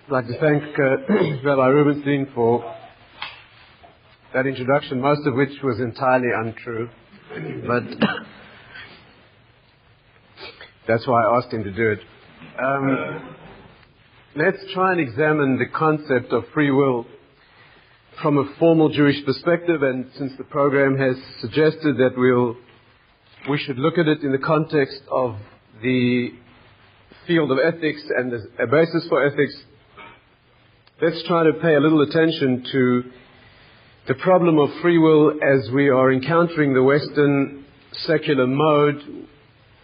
I'd like to thank Rabbi Rubenstein for that introduction, most of which was entirely untrue, but that's why I asked him to do it. Let's try and examine the concept of free will from a formal Jewish perspective, and since the program has suggested that we should look at it in the context of the field of ethics and a basis for ethics, let's try to pay a little attention to the problem of free will as we are encountering the Western secular mode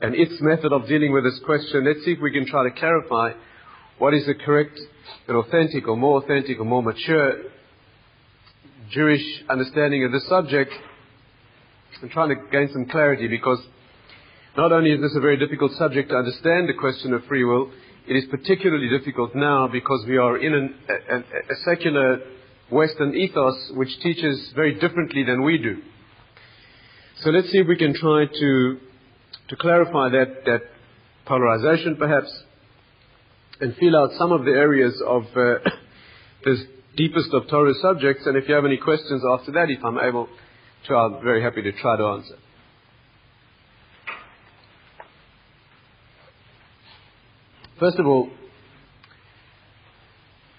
and its method of dealing with this question. Let's see if we can try to clarify what is the correct and authentic or more mature Jewish understanding of this subject, and trying to gain some clarity, because not only is this a very difficult subject to understand, the question of free will, it is particularly difficult now because we are in a secular Western ethos which teaches very differently than we do. So let's see if we can try to clarify that polarization perhaps, and feel out some of the areas of this deepest of Torah subjects. And if you have any questions after that, if I'm able to, I'm very happy to try to answer. First of all,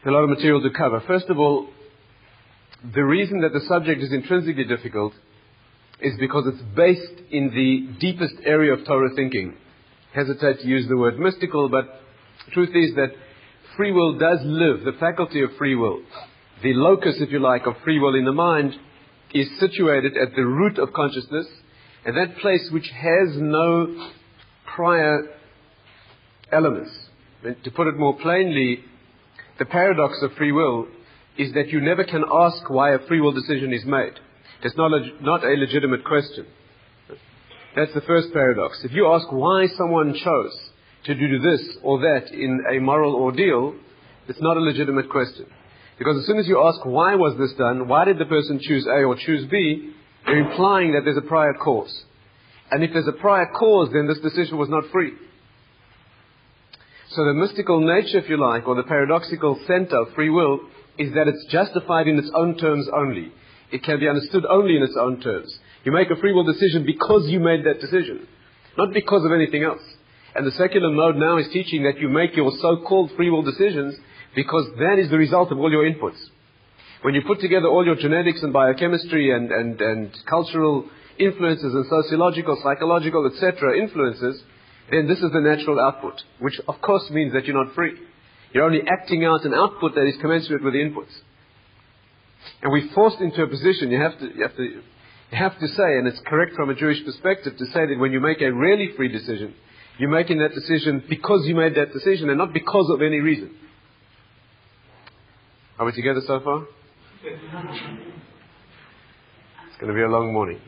a lot of material to cover. First of all, the reason that the subject is intrinsically difficult is because it's based in the deepest area of Torah thinking. Hesitate to use the word mystical, but the truth is that free will does live, the faculty of free will, the locus, if you like, of free will in the mind, is situated at the root of consciousness, and that place which has no prior elements. To put it more plainly, the paradox of free will is that you never can ask why a free will decision is made. It's not a legitimate question. That's the first paradox. If you ask why someone chose to do this or that in a moral ordeal, it's not a legitimate question. Because as soon as you ask why was this done, why did the person choose A or choose B, you're implying that there's a prior cause. And if there's a prior cause, then this decision was not free. So the mystical nature, if you like, or the paradoxical center of free will is that it's justified in its own terms only. It can be understood only in its own terms. You make a free will decision because you made that decision, not because of anything else. And the secular mode now is teaching that you make your so-called free will decisions because that is the result of all your inputs. When you put together all your genetics and biochemistry and cultural influences and sociological, psychological, etc. influences, then this is the natural output, which of course means that you're not free. You're only acting out an output that is commensurate with the inputs. And we're forced into a position, you have to say, and it's correct from a Jewish perspective to say that when you make a really free decision, you're making that decision because you made that decision and not because of any reason. Are we together so far? It's going to be a long morning.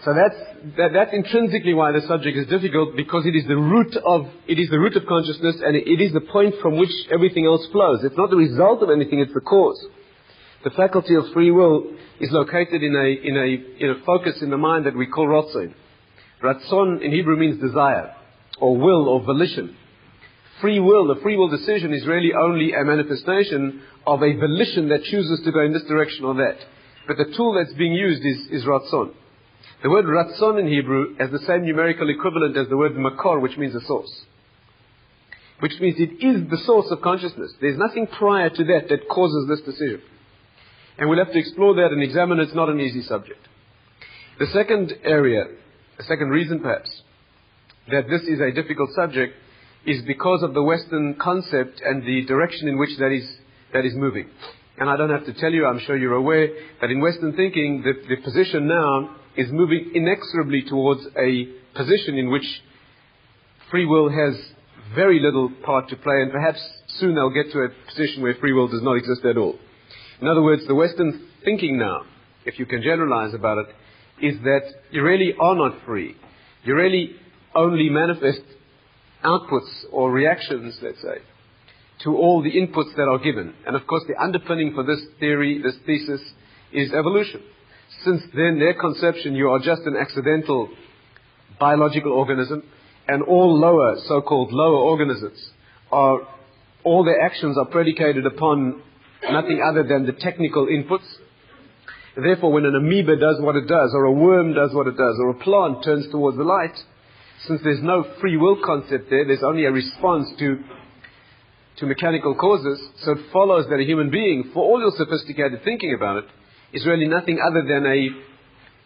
So that's intrinsically why the subject is difficult, because it is the root of consciousness, and it is the point from which everything else flows. It's not the result of anything; it's the cause. The faculty of free will is located in a focus in the mind that we call ratzon. Ratzon in Hebrew means desire, or will, or volition. Free will, the free will decision, is really only a manifestation of a volition that chooses to go in this direction or that. But the tool that's being used is ratzon. The word ratzon in Hebrew has the same numerical equivalent as the word makor, which means a source. Which means it is the source of consciousness. There's nothing prior to that causes this decision. And we'll have to explore that and examine it. It's not an easy subject. The second area, the second reason perhaps, that this is a difficult subject is because of the Western concept and the direction in which that is moving. And I don't have to tell you, I'm sure you're aware, that in Western thinking, the position now is moving inexorably towards a position in which free will has very little part to play, and perhaps soon they'll get to a position where free will does not exist at all. In other words, the Western thinking now, if you can generalize about it, is that you really are not free. You really only manifest outputs or reactions, let's say, to all the inputs that are given. And of course the underpinning for this theory, this thesis, is evolution. Since then, their conception, you are just an accidental biological organism, and all lower, so-called lower organisms are all their actions are predicated upon nothing other than the technical inputs. Therefore, when an amoeba does what it does, or a worm does what it does, or a plant turns towards the light, since there's no free will concept there, there's only a response to mechanical causes, so it follows that a human being, for all your sophisticated thinking about it, is really nothing other than a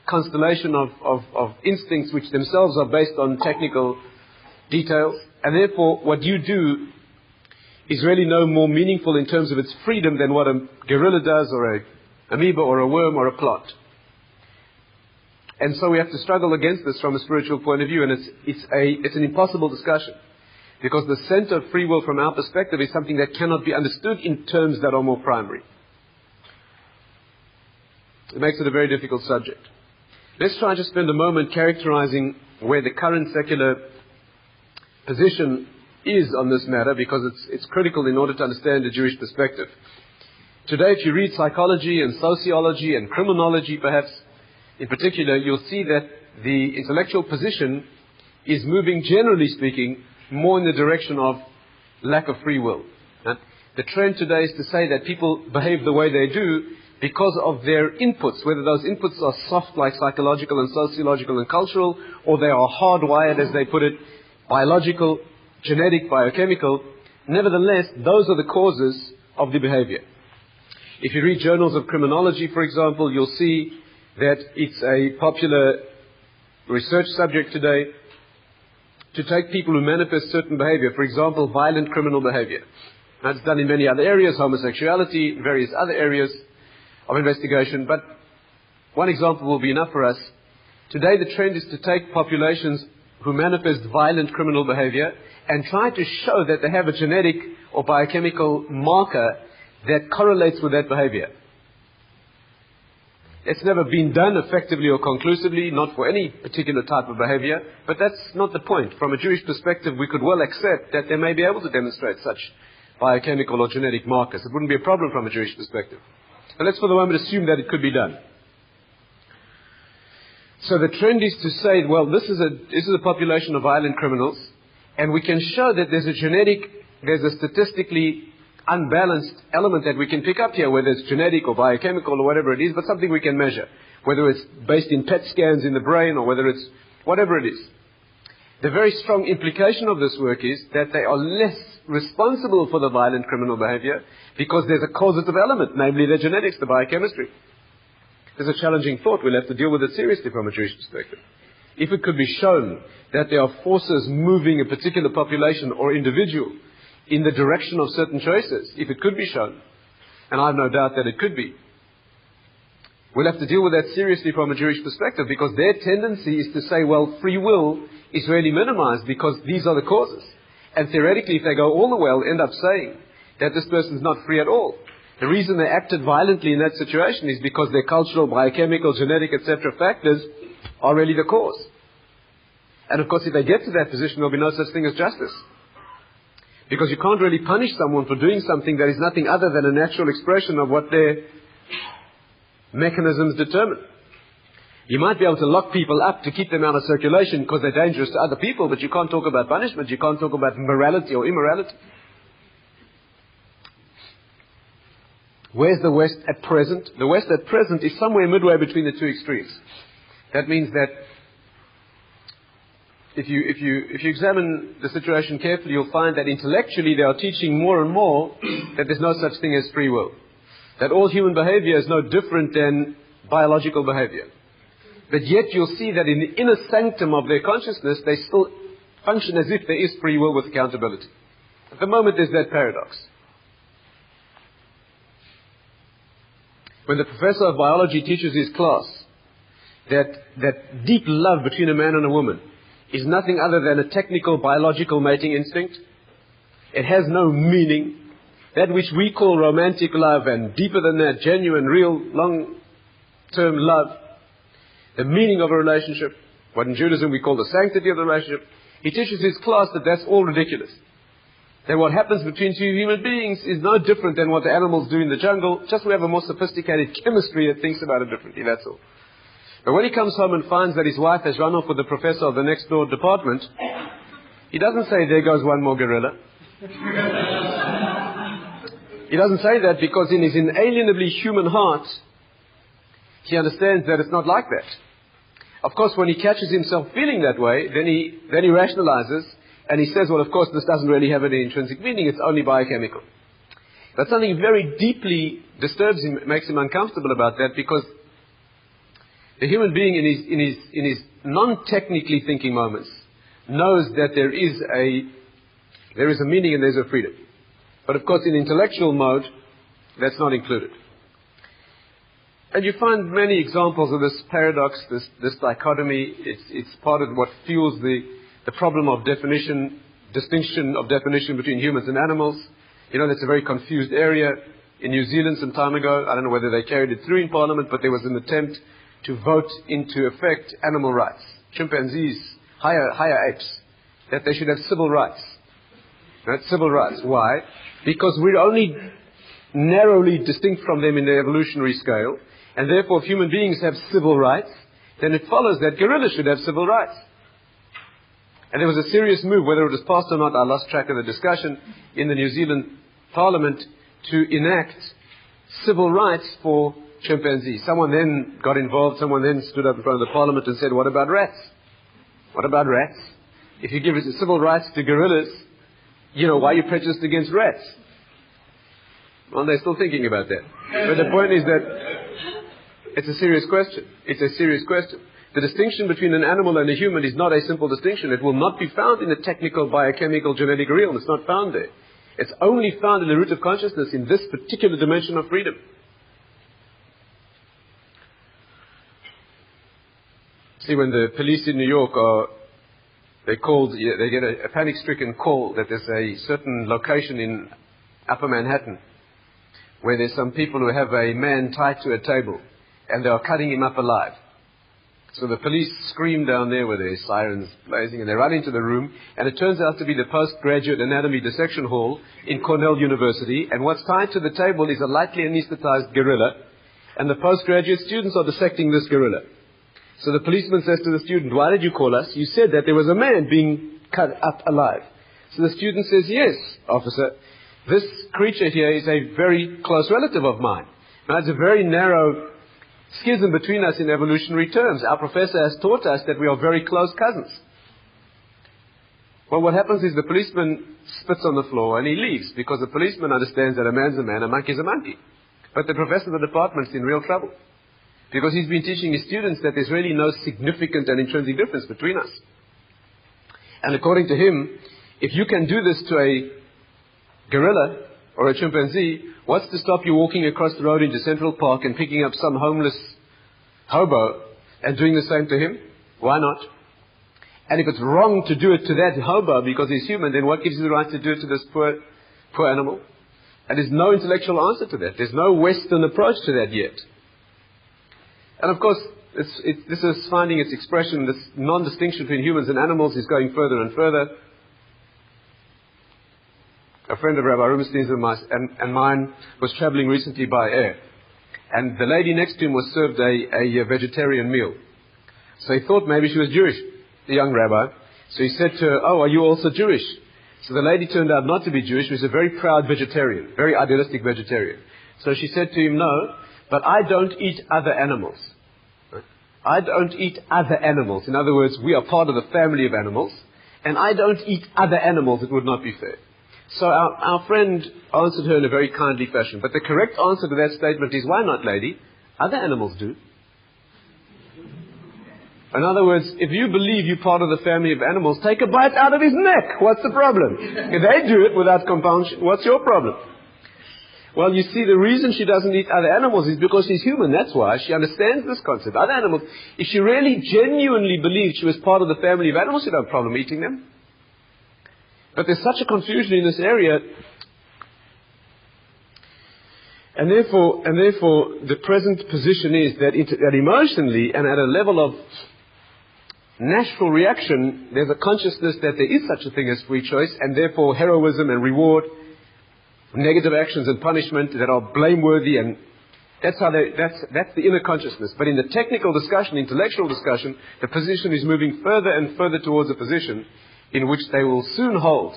constellation of instincts which themselves are based on technical details. And therefore, what you do is really no more meaningful in terms of its freedom than what a gorilla does, or a amoeba, or a worm, or a plant. And so we have to struggle against this from a spiritual point of view, and it's an impossible discussion. Because the center of free will from our perspective is something that cannot be understood in terms that are more primary. It makes it a very difficult subject. Let's try to spend a moment characterizing where the current secular position is on this matter, because it's critical in order to understand the Jewish perspective. Today, if you read psychology and sociology and criminology, perhaps in particular, you'll see that the intellectual position is moving, generally speaking, more in the direction of lack of free will. The trend today is to say that people behave the way they do because of their inputs, whether those inputs are soft like psychological and sociological and cultural, or they are hardwired, as they put it, biological, genetic, biochemical. Nevertheless, those are the causes of the behavior. If you read journals of criminology, for example, you'll see that it's a popular research subject today to take people who manifest certain behavior, for example, violent criminal behavior. That's done in many other areas, homosexuality, various other areas of investigation. But one example will be enough for us. Today the trend is to take populations who manifest violent criminal behavior and try to show that they have a genetic or biochemical marker that correlates with that behavior. It's never been done effectively or conclusively, not for any particular type of behavior, but that's not the point. From a Jewish perspective, we could well accept that they may be able to demonstrate such biochemical or genetic markers. It wouldn't be a problem from a Jewish perspective. But let's for the moment assume that it could be done. So the trend is to say, well, this is a population of violent criminals, and we can show that there's a statistically unbalanced element that we can pick up here, whether it's genetic or biochemical or whatever it is, but something we can measure, whether it's based in PET scans in the brain or whether it's whatever it is. The very strong implication of this work is that they are less responsible for the violent criminal behavior because there's a causative element, namely their genetics, the biochemistry. There's a challenging thought. We'll have to deal with it seriously from a Jewish perspective. If it could be shown that there are forces moving a particular population or individual in the direction of certain choices, if it could be shown, and I have no doubt that it could be, we'll have to deal with that seriously from a Jewish perspective, because their tendency is to say, well, free will is really minimized because these are the causes. And theoretically, if they go all the way, they'll end up saying that this person is not free at all. The reason they acted violently in that situation is because their cultural, biochemical, genetic, etc. factors are really the cause. And of course, if they get to that position, there'll be no such thing as justice. Because you can't really punish someone for doing something that is nothing other than a natural expression of what their mechanisms determine. You might be able to lock people up to keep them out of circulation because they're dangerous to other people, but you can't talk about punishment, you can't talk about morality or immorality. Where's the West at present? The West at present is somewhere midway between the two extremes. That means that if you examine the situation carefully, you'll find that intellectually they are teaching more and more that there's no such thing as free will. That all human behavior is no different than biological behavior. But yet you'll see that in the inner sanctum of their consciousness, they still function as if there is free will with accountability. At the moment there's that paradox. When the professor of biology teaches his class that deep love between a man and a woman is nothing other than a technical biological mating instinct, it has no meaning. That which we call romantic love, and deeper than that, genuine, real, long-term love, the meaning of a relationship, what in Judaism we call the sanctity of the relationship, he teaches his class that that's all ridiculous. That what happens between two human beings is no different than what the animals do in the jungle, just we have a more sophisticated chemistry that thinks about it differently, that's all. But when he comes home and finds that his wife has run off with the professor of the next door department, he doesn't say, there goes one more gorilla. He doesn't say that because in his inalienably human heart, he understands that it's not like that. Of course, when he catches himself feeling that way, then he rationalizes, and he says, well, of course, this doesn't really have any intrinsic meaning, it's only biochemical. But something very deeply disturbs him, makes him uncomfortable about that, because the human being in his non-technically thinking moments knows that there is a meaning and there's a freedom. But of course, in intellectual mode, that's not included. And you find many examples of this paradox, this dichotomy. It's part of what fuels the problem of distinction of definition between humans and animals. You know, that's a very confused area. In New Zealand some time ago, I don't know whether they carried it through in Parliament, but there was an attempt to vote into effect animal rights. Chimpanzees, higher apes, that they should have civil rights. Right? Civil rights. Why? Because we're only narrowly distinct from them in the evolutionary scale, and therefore if human beings have civil rights, then it follows that gorillas should have civil rights. And there was a serious move, whether it was passed or not, I lost track of the discussion, in the New Zealand Parliament to enact civil rights for chimpanzees. Someone then got involved, someone then stood up in front of the Parliament and said, what about rats? What about rats? If you give civil rights to gorillas, you know, why are you prejudiced against rats? Well, they're still thinking about that. But the point is that it's a serious question. It's a serious question. The distinction between an animal and a human is not a simple distinction. It will not be found in the technical, biochemical, genetic realm. It's not found there. It's only found in the root of consciousness in this particular dimension of freedom. See, when the police in New York they get a panic-stricken call that there's a certain location in Upper Manhattan where there's some people who have a man tied to a table and they are cutting him up alive. So the police scream down there with their sirens blazing, and they run into the room, and it turns out to be the postgraduate anatomy dissection hall in Cornell University, and what's tied to the table is a lightly anesthetized gorilla, and the postgraduate students are dissecting this gorilla. So the policeman says to the student, why did you call us? You said that there was a man being cut up alive. So the student says, yes, officer, this creature here is a very close relative of mine. Now, it's a very narrow schism between us in evolutionary terms. Our professor has taught us that we are very close cousins. Well, what happens is the policeman spits on the floor and he leaves, because the policeman understands that a man's a man, a monkey's a monkey. But the professor of the department's in real trouble, because he's been teaching his students that there's really no significant and intrinsic difference between us. And according to him, if you can do this to a gorilla or a chimpanzee, what's to stop you walking across the road into Central Park and picking up some homeless hobo and doing the same to him? Why not? And if it's wrong to do it to that hobo because he's human, then what gives you the right to do it to this poor animal? And there's no intellectual answer to that. There's no Western approach to that yet. And of course, this is finding its expression. This non-distinction between humans and animals is going further and further. A friend of Rabbi Rubinstein's and mine was traveling recently by air. And the lady next to him was served a vegetarian meal. So he thought maybe she was Jewish, the young rabbi. So he said to her, oh, are you also Jewish? So the lady turned out not to be Jewish. She was a very proud vegetarian, very idealistic vegetarian. So she said to him, no, but I don't eat other animals. I don't eat other animals. In other words, we are part of the family of animals, and I don't eat other animals. It would not be fair. So our friend answered her in a very kindly fashion. But the correct answer to that statement is, why not, lady? Other animals do. In other words, if you believe you're part of the family of animals, take a bite out of his neck. What's the problem? If they do it without compunction, what's your problem? Well, you see, the reason she doesn't eat other animals is because she's human. That's why. She understands this concept. Other animals, if she really genuinely believed she was part of the family of animals, she'd have a problem eating them. But there's such a confusion in this area. And therefore, the present position is that emotionally and at a level of natural reaction, there's a consciousness that there is such a thing as free choice, and therefore heroism and reward, negative actions and punishment that are blameworthy, and that's the inner consciousness. But in the technical discussion, intellectual discussion, the position is moving further and further towards a position in which they will soon hold,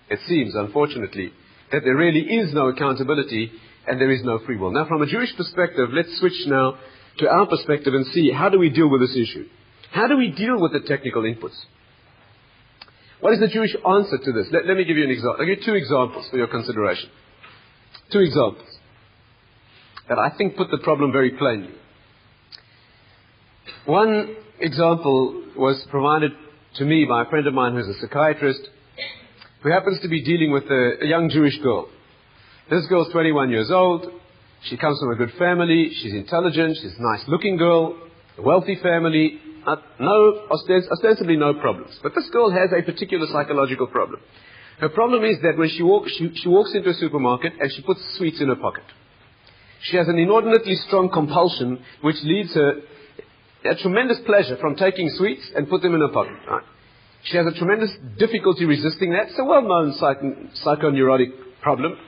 it seems, unfortunately, that there really is no accountability and there is no free will. Now, from a Jewish perspective, let's switch now to our perspective and see how do we deal with this issue. How do we deal with the technical inputs? What is the Jewish answer to this? Let me give you an example. I'll give you two examples for your consideration. Two examples that I think put the problem very plainly. One example was provided to me by a friend of mine who's a psychiatrist who happens to be dealing with a young Jewish girl. This girl's 21 years old. She comes from a good family. She's intelligent. She's a nice-looking girl, a wealthy family. Ostensibly no problems. But this girl has a particular psychological problem. Her problem is that when she walks into a supermarket and she puts sweets in her pocket. She has an inordinately strong compulsion which leads her a tremendous pleasure from taking sweets and put them in her pocket. Right? She has a tremendous difficulty resisting that. It's a well-known psychoneurotic problem.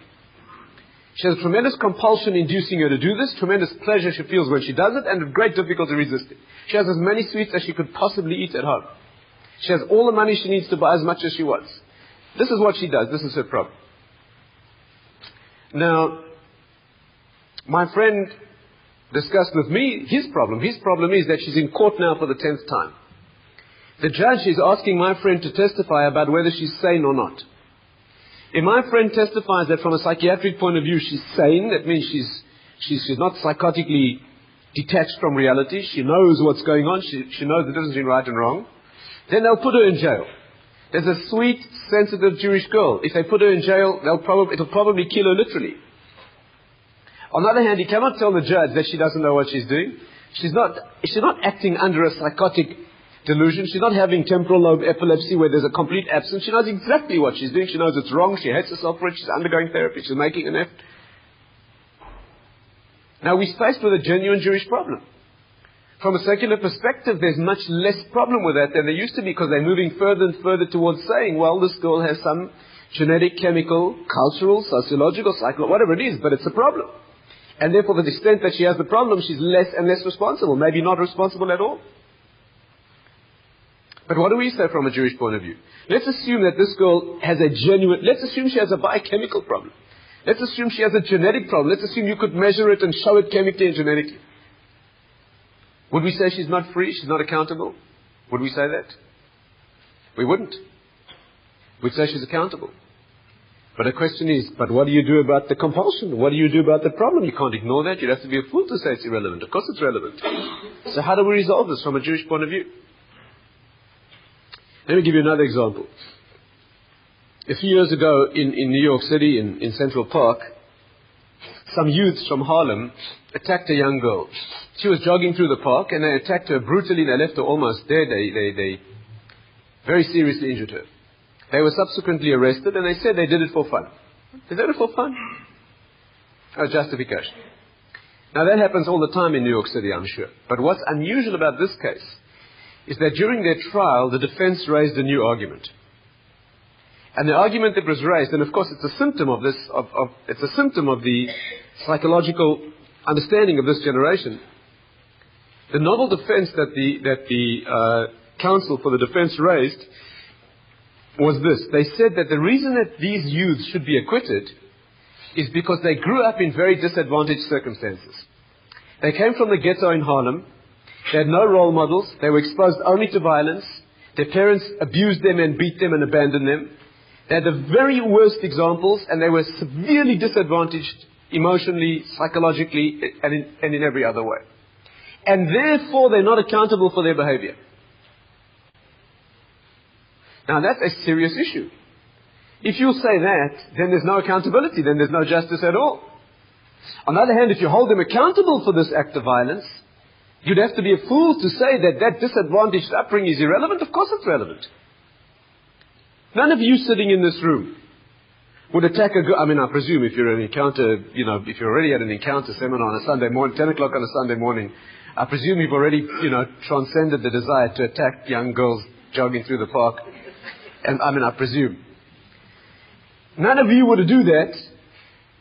She has a tremendous compulsion inducing her to do this, tremendous pleasure she feels when she does it, and a great difficulty resisting. She has as many sweets as she could possibly eat at home. She has all the money she needs to buy as much as she wants. This is what she does. This is her problem. Now, my friend discussed with me his problem. His problem is that she's in court now for the 10th time. The judge is asking my friend to testify about whether she's sane or not. If my friend testifies that from a psychiatric point of view she's sane, that means she's not psychotically detached from reality, she knows what's going on, she knows the difference between right and wrong, then they'll put her in jail. There's a sweet, sensitive Jewish girl. If they put her in jail, it'll probably kill her literally. On the other hand, he cannot tell the judge that she doesn't know what she's doing. She's not acting under a psychotic delusion. She's not having temporal lobe epilepsy where there's a complete absence. She knows exactly what she's doing. She knows it's wrong. She hates herself for it. She's undergoing therapy. She's making an effort. Now, we're faced with a genuine Jewish problem. From a secular perspective, there's much less problem with that than there used to be because they're moving further and further towards saying, well, this girl has some genetic, chemical, cultural, sociological, psychological, whatever it is, but it's a problem. And therefore, to the extent that she has the problem, she's less and less responsible, maybe not responsible at all. But what do we say from a Jewish point of view? Let's assume that this girl has let's assume she has a biochemical problem. Let's assume she has a genetic problem. Let's assume you could measure it and show it chemically and genetically. Would we say she's not free, she's not accountable? Would we say that? We wouldn't. We'd say she's accountable. But the question is, but what do you do about the compulsion? What do you do about the problem? You can't ignore that. You'd have to be a fool to say it's irrelevant. Of course it's relevant. So how do we resolve this from a Jewish point of view? Let me give you another example. A few years ago in New York City, in Central Park, some youths from Harlem attacked a young girl. She was jogging through the park and they attacked her brutally. They left her almost dead. They very seriously injured her. They were subsequently arrested and they said they did it for fun. They did it for fun. A justification. Now that happens all the time in New York City, I'm sure. But what's unusual about this case is that during their trial, the defense raised a new argument. And the argument that was raised, and of course it's a symptom of this, it's a symptom of the psychological understanding of this generation. The novel defense that the counsel for the defense raised was this. They said that the reason that these youths should be acquitted is because they grew up in very disadvantaged circumstances. They came from the ghetto in Harlem. They had no role models. They were exposed only to violence. Their parents abused them and beat them and abandoned them. They had the very worst examples, and they were severely disadvantaged emotionally, psychologically, and in every other way. And therefore, they're not accountable for their behavior. Now, that's a serious issue. If you say that, then there's no accountability, then there's no justice at all. On the other hand, if you hold them accountable for this act of violence, you'd have to be a fool to say that that disadvantaged upbringing is irrelevant. Of course it's relevant. None of you sitting in this room would attack a girl. I mean, I presume if you're an encounter, if you're already at an encounter seminar on a Sunday morning, 10 o'clock on a Sunday morning, I presume you've already, transcended the desire to attack young girls jogging through the park. And I presume. None of you would do that.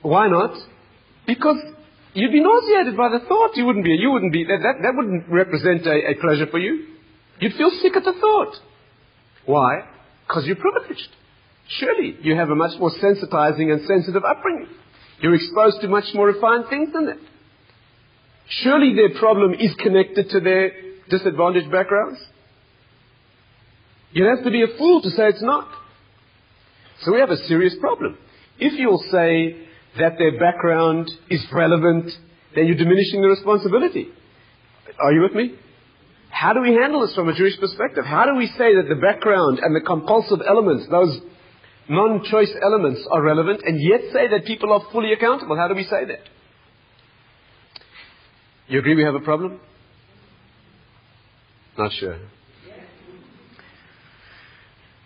Why not? Because you'd be nauseated by the thought. You wouldn't be, that wouldn't represent a pleasure for you. You'd feel sick at the thought. Why? Because you're privileged. Surely you have a much more sensitizing and sensitive upbringing. You're exposed to much more refined things than that. Surely their problem is connected to their disadvantaged backgrounds. You'd have to be a fool to say it's not. So we have a serious problem. If you'll say that their background is relevant, then you're diminishing the responsibility. Are you with me? How do we handle this from a Jewish perspective? How do we say that the background and the compulsive elements, those non-choice elements, are relevant, and yet say that people are fully accountable? How do we say that? You agree we have a problem? Not sure.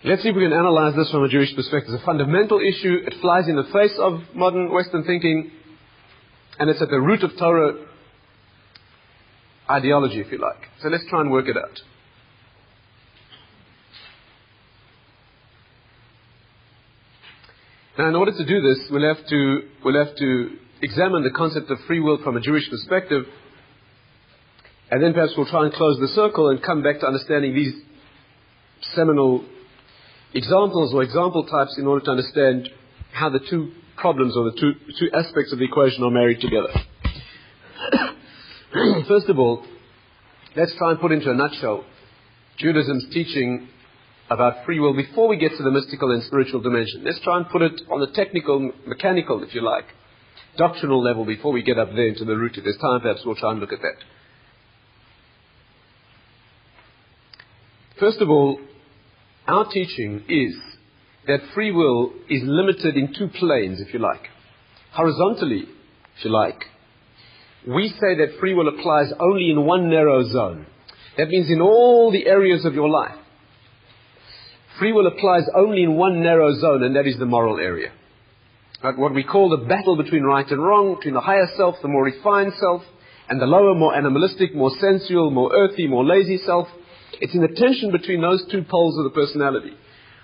Let's see if we can analyze this from a Jewish perspective. It's a fundamental issue. It flies in the face of modern Western thinking, and it's at the root of Torah ideology, if you like. So let's try and work it out. Now, in order to do this, we'll have to examine the concept of free will from a Jewish perspective, and then perhaps we'll try and close the circle and come back to understanding these seminal examples or example types in order to understand how the two problems or the two aspects of the equation are married together. First of all, let's try and put into a nutshell Judaism's teaching about free will before we get to the mystical and spiritual dimension. Let's try and put it on the technical, mechanical, if you like, doctrinal level before we get up there into the root. If there's time, perhaps we'll try and look at that. First of all, our teaching is that free will is limited in two planes, if you like. Horizontally, if you like, we say that free will applies only in one narrow zone. That means in all the areas of your life. Free will applies only in one narrow zone, and that is the moral area. Like what we call the battle between right and wrong, between the higher self, the more refined self, and the lower, more animalistic, more sensual, more earthy, more lazy self. It's in the tension between those two poles of the personality,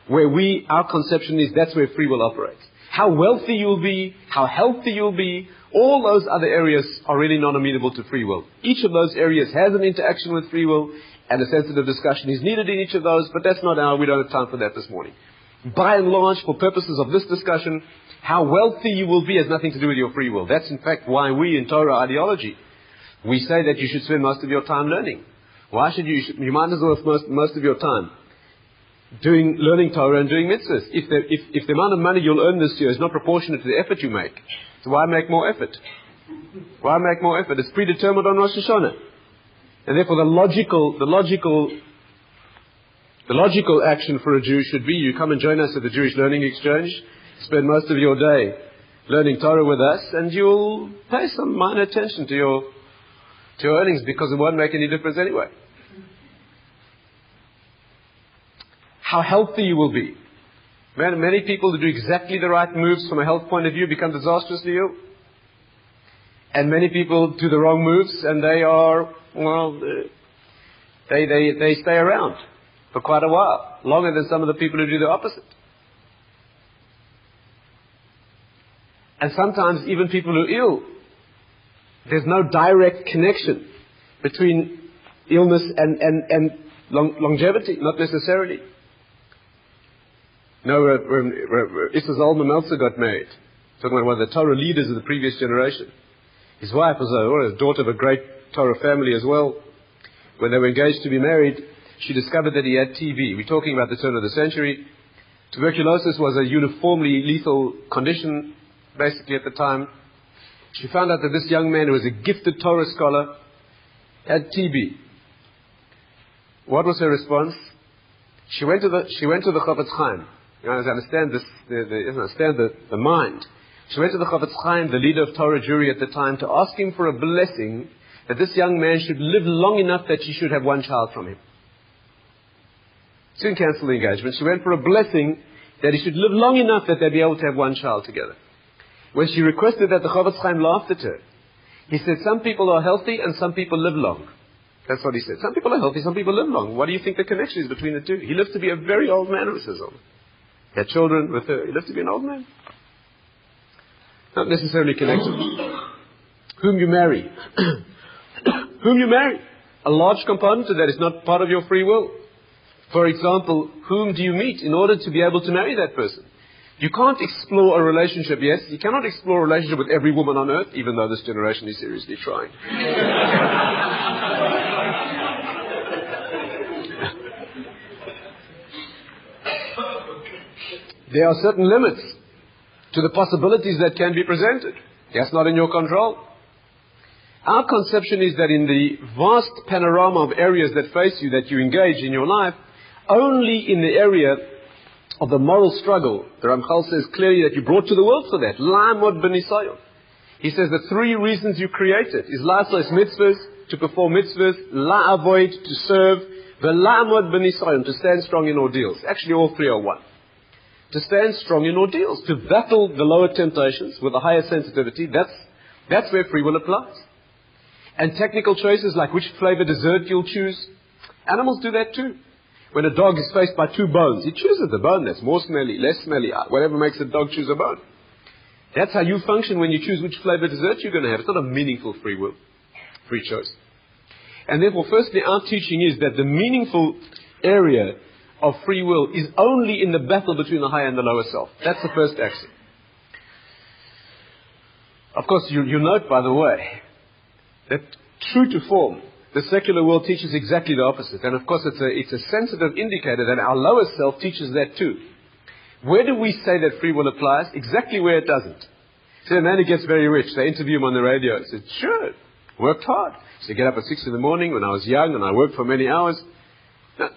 where our conception is that's where free will operates. How wealthy you'll be, how healthy you'll be, all those other areas are really not amenable to free will. Each of those areas has an interaction with free will, and a sensitive discussion is needed in each of those, but that's not we don't have time for that this morning. By and large, for purposes of this discussion, how wealthy you will be has nothing to do with your free will. That's in fact why we in Torah ideology, we say that you should spend most of your time learning. Why should you might as well have most of your time learning Torah and doing mitzvahs. If the amount of money you'll earn this year is not proportionate to the effort you make, so why make more effort? Why make more effort? It's predetermined on Rosh Hashanah. And therefore the logical action for a Jew should be you come and join us at the Jewish Learning Exchange, spend most of your day learning Torah with us, and you'll pay some minor attention to your earnings because it won't make any difference anyway. How healthy you will be. Many people who do exactly the right moves from a health point of view become disastrously ill. And many people do the wrong moves and they are, they stay around for quite a while, longer than some of the people who do the opposite. And sometimes even people who are ill, there's no direct connection between illness and longevity, not necessarily. When Issa Zalman Meltzer got married, talking about one of the Torah leaders of the previous generation, his wife was a daughter of a great Torah family as well. When they were engaged to be married, she discovered that he had TB. We're talking about the turn of the century. Tuberculosis was a uniformly lethal condition, basically at the time. She found out that this young man, who was a gifted Torah scholar, had TB. What was her response? She went to the Chofetz Chaim. You know, as I understand this, the mind. She went to the Chofetz Chaim, the leader of Torah Jewry at the time, to ask him for a blessing that this young man should live long enough that she should have one child from him. Soon cancelled the engagement. She went for a blessing that he should live long enough that they'd be able to have one child together. When she requested that, the Chofetz Chaim laughed at her. He said, some people are healthy and some people live long. That's what he said. Some people are healthy, some people live long. What do you think the connection is between the two? He lived to be a very old man, Mrs. Zalman. He had children with her. He lived to be an old man. Not necessarily connected. Whom you marry. Whom you marry. A large component of that is not part of your free will. For example, whom do you meet in order to be able to marry that person? You can't explore a relationship, yes, you cannot explore a relationship with every woman on earth, even though this generation is seriously trying. There are certain limits to the possibilities that can be presented. That's not in your control. Our conception is that in the vast panorama of areas that face you, that you engage in your life, only in the area of the moral struggle, the Ramchal says clearly that you brought to the world for that. La'amod b'nisayon. He says the three reasons you created is la'asos mitzvahs, to perform mitzvahs, la'avoid, to serve, v'la'amod b'nisayon, to stand strong in ordeals. Actually, all three are one. To stand strong in ordeals, to battle the lower temptations with a higher sensitivity, that's where free will applies. And technical choices like which flavor dessert you'll choose, animals do that too. When a dog is faced by two bones, he chooses the bone that's more smelly, less smelly, whatever makes the dog choose a bone. That's how you function when you choose which flavor dessert you're going to have. It's not a meaningful free will, free choice. And therefore, firstly, our teaching is that the meaningful area of free will is only in the battle between the higher and the lower self. That's the first axiom. Of course, you note, by the way, that true to form, the secular world teaches exactly the opposite. And of course, it's a sensitive indicator that our lower self teaches that too. Where do we say that free will applies? Exactly where it doesn't. So a man who gets very rich, they interview him on the radio. He says, sure, worked hard. So I get up at 6 in the morning when I was young and I worked for many hours. Now,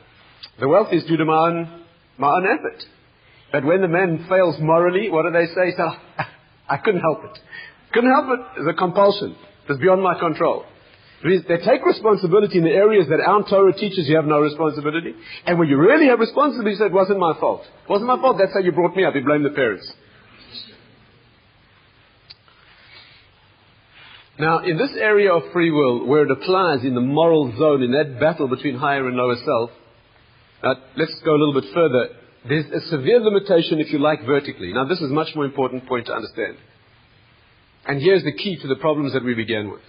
the wealth is due to my own effort. But when the man fails morally, what do they say? He says, I couldn't help it. Couldn't help it. It's a compulsion. It's beyond my control. They take responsibility in the areas that our Torah teaches you have no responsibility. And when you really have responsibility, you say, it wasn't my fault. It wasn't my fault. That's how you brought me up. You blame the parents. Now, in this area of free will, where it applies in the moral zone, in that battle between higher and lower self, let's go a little bit further. There's a severe limitation, if you like, vertically. Now, this is a much more important point to understand. And here's the key to the problems that we began with.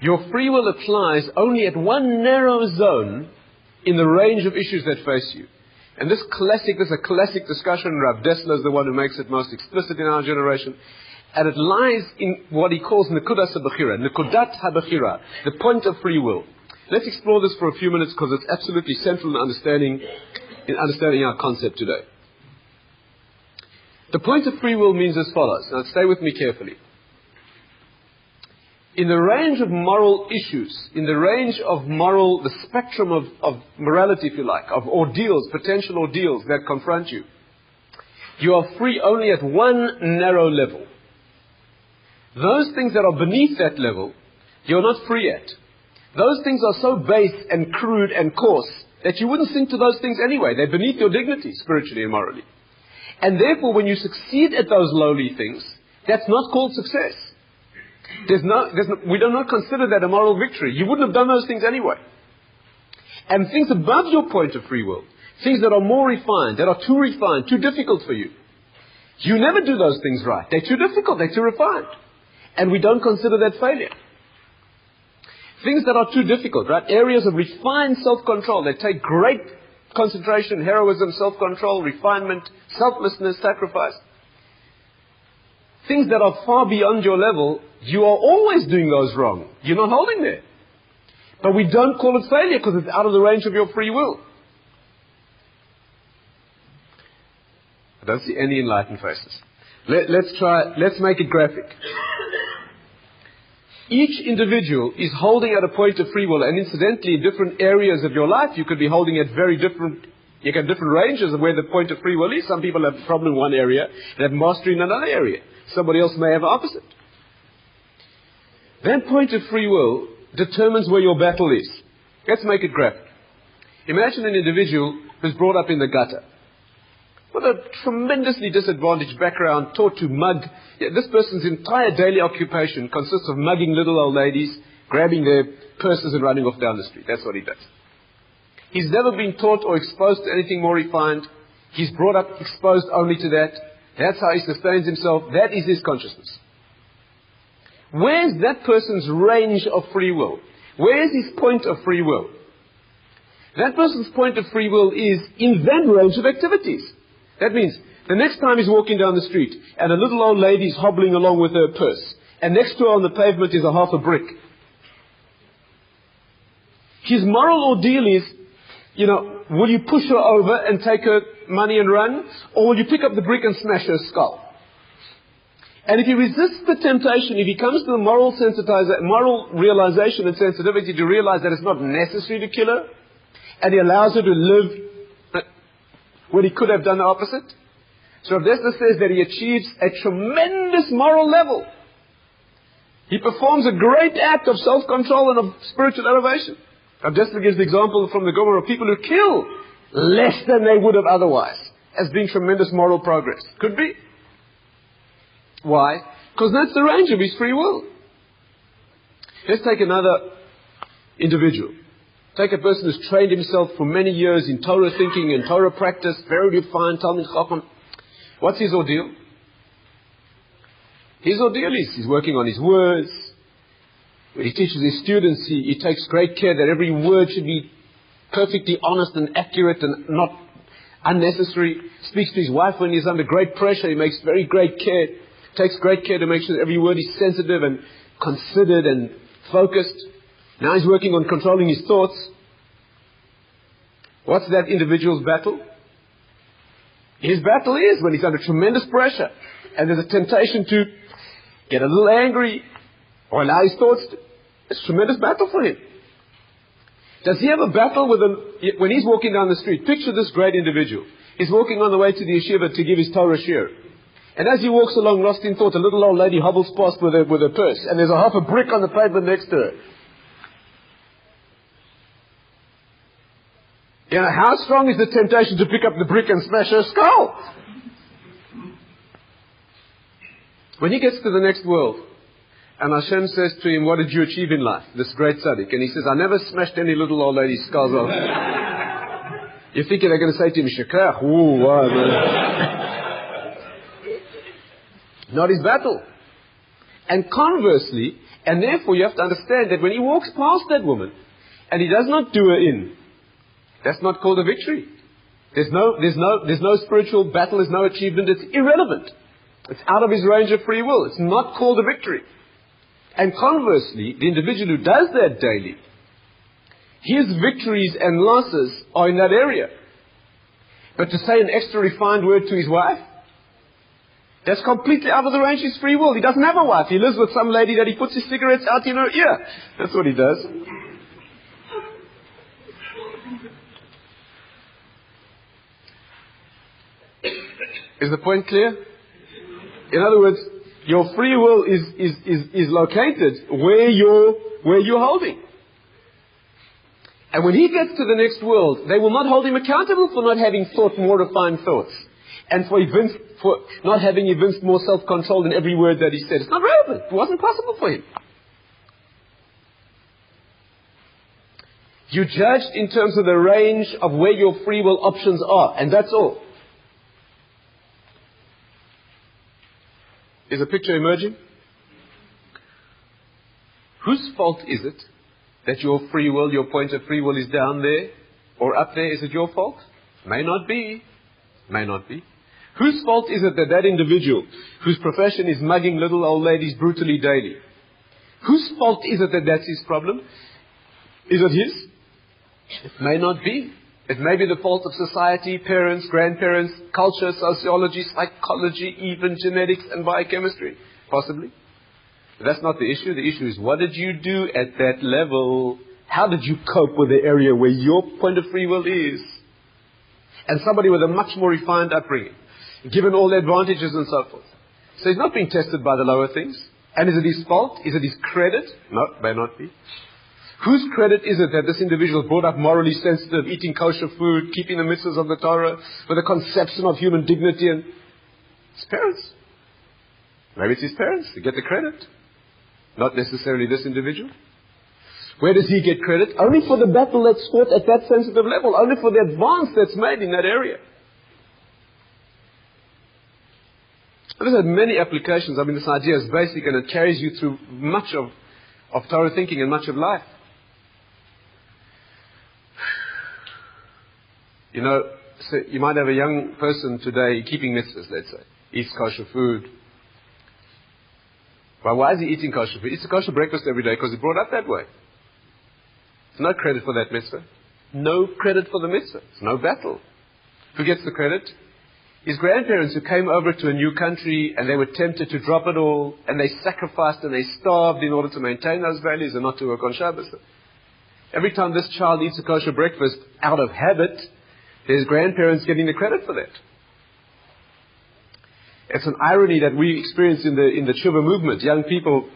Your free will applies only at one narrow zone in the range of issues that face you. And this is a classic discussion. Rav Dessler is the one who makes it most explicit in our generation. And it lies in what he calls Nekudat HaBechira, Nekudat HaBechira, the point of free will. Let's explore this for a few minutes because it's absolutely central in understanding our concept today. The point of free will means as follows. Now stay with me carefully. In the range of moral issues, in the range of the spectrum of morality, if you like, of ordeals, potential ordeals that confront you, you are free only at one narrow level. Those things that are beneath that level, you're not free at. Those things are so base and crude and coarse that you wouldn't think to those things anyway. They're beneath your dignity, spiritually and morally. And therefore, when you succeed at those lowly things, that's not called success. We do not consider that a moral victory. You wouldn't have done those things anyway. And things above your point of free will, things that are more refined, that are too refined, too difficult for you, you never do those things right. They're too difficult, they're too refined. And we don't consider that failure. Things that are too difficult, right? Areas of refined self-control that take great concentration, heroism, self-control, refinement, selflessness, sacrifice. Things that are far beyond your level, you are always doing those wrong. You're not holding there. But we don't call it failure because it's out of the range of your free will. I don't see any enlightened faces. Let's make it graphic. Each individual is holding at a point of free will, and incidentally, in different areas of your life, you could be holding at different ranges of where the point of free will is. Some people have a problem in one area and have mastery in another area. Somebody else may have the opposite. That point of free will determines where your battle is. Let's make it graphic. Imagine an individual who's brought up in the gutter, with a tremendously disadvantaged background, taught to mug. This person's entire daily occupation consists of mugging little old ladies, grabbing their purses and running off down the street. That's what he does. He's never been taught or exposed to anything more refined. He's brought up exposed only to that. That's how he sustains himself. That is his consciousness. Where's that person's range of free will? Where's his point of free will? That person's point of free will is in that range of activities. That means the next time he's walking down the street and a little old lady is hobbling along with her purse, and next to her on the pavement is a half a brick. His moral ordeal is, will you push her over and take her money and run, or will you pick up the brick and smash her skull? And if he resists the temptation, if he comes to the moral realization and sensitivity to realize that it's not necessary to kill her, and he allows her to live when he could have done the opposite, so Rabbi Tatz says that he achieves a tremendous moral level. He performs a great act of self-control and of spiritual elevation. Rabbi Tatz gives the example from the Gemara of people who kill less than they would have otherwise, as being tremendous moral progress. Could be. Why? Because that's the range of his free will. Let's take another individual. Take a person who's trained himself for many years in Torah thinking and Torah practice, very refined, Talmid Chacham. What's his ordeal? His ordeal is he's working on his words. When he teaches his students, he takes great care that every word should be perfectly honest and accurate and not unnecessary. Speaks to his wife when he's under great pressure. He makes very great care. Takes great care to make sure that every word is sensitive and considered and focused. Now he's working on controlling his thoughts. What's that individual's battle? His battle is when he's under tremendous pressure and there's a temptation to get a little angry or allow his thoughts to... It's a tremendous battle for him. Does he have a battle with when he's walking down the street? Picture this great individual. He's walking on the way to the yeshiva to give his Torah shir. And as he walks along, lost in thought, a little old lady hobbles past with her purse. And there's a half a brick on the pavement next to her. How strong is the temptation to pick up the brick and smash her skull? When he gets to the next world, and Hashem says to him, what did you achieve in life? This great tzaddik. And he says, I never smashed any little old lady's skulls off. You're thinking they're going to say to him, Shekach, ooh, wow, man. Not his battle. And conversely, and therefore you have to understand that when he walks past that woman, and he does not do her in, that's not called a victory. There's no spiritual battle, there's no achievement, it's irrelevant. It's out of his range of free will. It's not called a victory. And conversely, the individual who does that daily, his victories and losses are in that area. But to say an extra refined word to his wife, that's completely out of the range of his free will. He doesn't have a wife. He lives with some lady that he puts his cigarettes out in her ear. That's what he does. Is the point clear? In other words, your free will is located where you're holding. And when he gets to the next world, they will not hold him accountable for not having thought more refined thoughts. And for not having evinced more self-control in every word that he said. It's not relevant. It wasn't possible for him. You judged in terms of the range of where your free will options are. And that's all. Is a picture emerging? Whose fault is it that your free will, your point of free will is down there or up there? Is it your fault? May not be. May not be. Whose fault is it that that individual whose profession is mugging little old ladies brutally daily? Whose fault is it that that's his problem? Is it his? It may not be. It may be the fault of society, parents, grandparents, culture, sociology, psychology, even genetics and biochemistry. Possibly. But that's not the issue. The issue is what did you do at that level? How did you cope with the area where your point of free will is? And somebody with a much more refined upbringing, given all the advantages and so forth. So he's not being tested by the lower things. And is it his fault? Is it his credit? No, may not be. Whose credit is it that this individual is brought up morally sensitive, eating kosher food, keeping the mitzvahs of the Torah, with a conception of human dignity? And his parents. Maybe it's his parents to get the credit. Not necessarily this individual. Where does he get credit? Only for the battle that's fought at that sensitive level. Only for the advance that's made in that area. And this has many applications. I mean, this idea is basic and it carries you through much of Torah thinking and much of life. You know, so you might have a young person today keeping mitzvahs, let's say. Eats kosher food. Well, why is he eating kosher food? He eats a kosher breakfast every day because he's brought up that way. There's no credit for that mitzvah. No credit for the mitzvah. It's no battle. Who gets the credit? His grandparents who came over to a new country and they were tempted to drop it all and they sacrificed and they starved in order to maintain those values and not to work on Shabbos. Every time this child eats a kosher breakfast out of habit, his grandparents getting the credit for that. It's an irony that we experience in the Tshuva movement. Young people,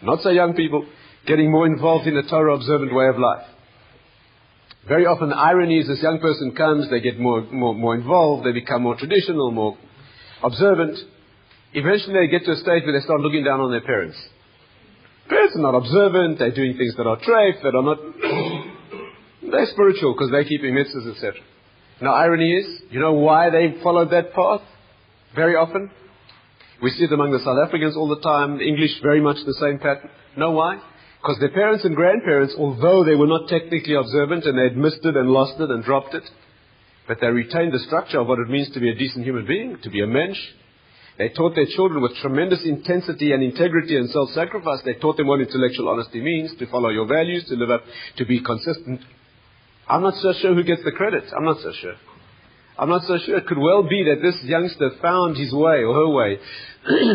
not so young people, getting more involved in the Torah observant way of life. Very often the irony is this young person comes, they get more involved, they become more traditional, more observant. Eventually they get to a stage where they start looking down on their parents. Parents are not observant, they're doing things that are treif, that are not... they're spiritual because they're keeping mitzvahs, etc. Now irony is, you know why they followed that path? Very often. We see it among the South Africans all the time, the English very much the same pattern. Know why? Because their parents and grandparents, although they were not technically observant and they had missed it and lost it and dropped it, but they retained the structure of what it means to be a decent human being, to be a mensch. They taught their children with tremendous intensity and integrity and self-sacrifice. They taught them what intellectual honesty means, to follow your values, to live up, to be consistent. I'm not so sure who gets the credit. I'm not so sure. I'm not so sure. It could well be that this youngster found his way or her way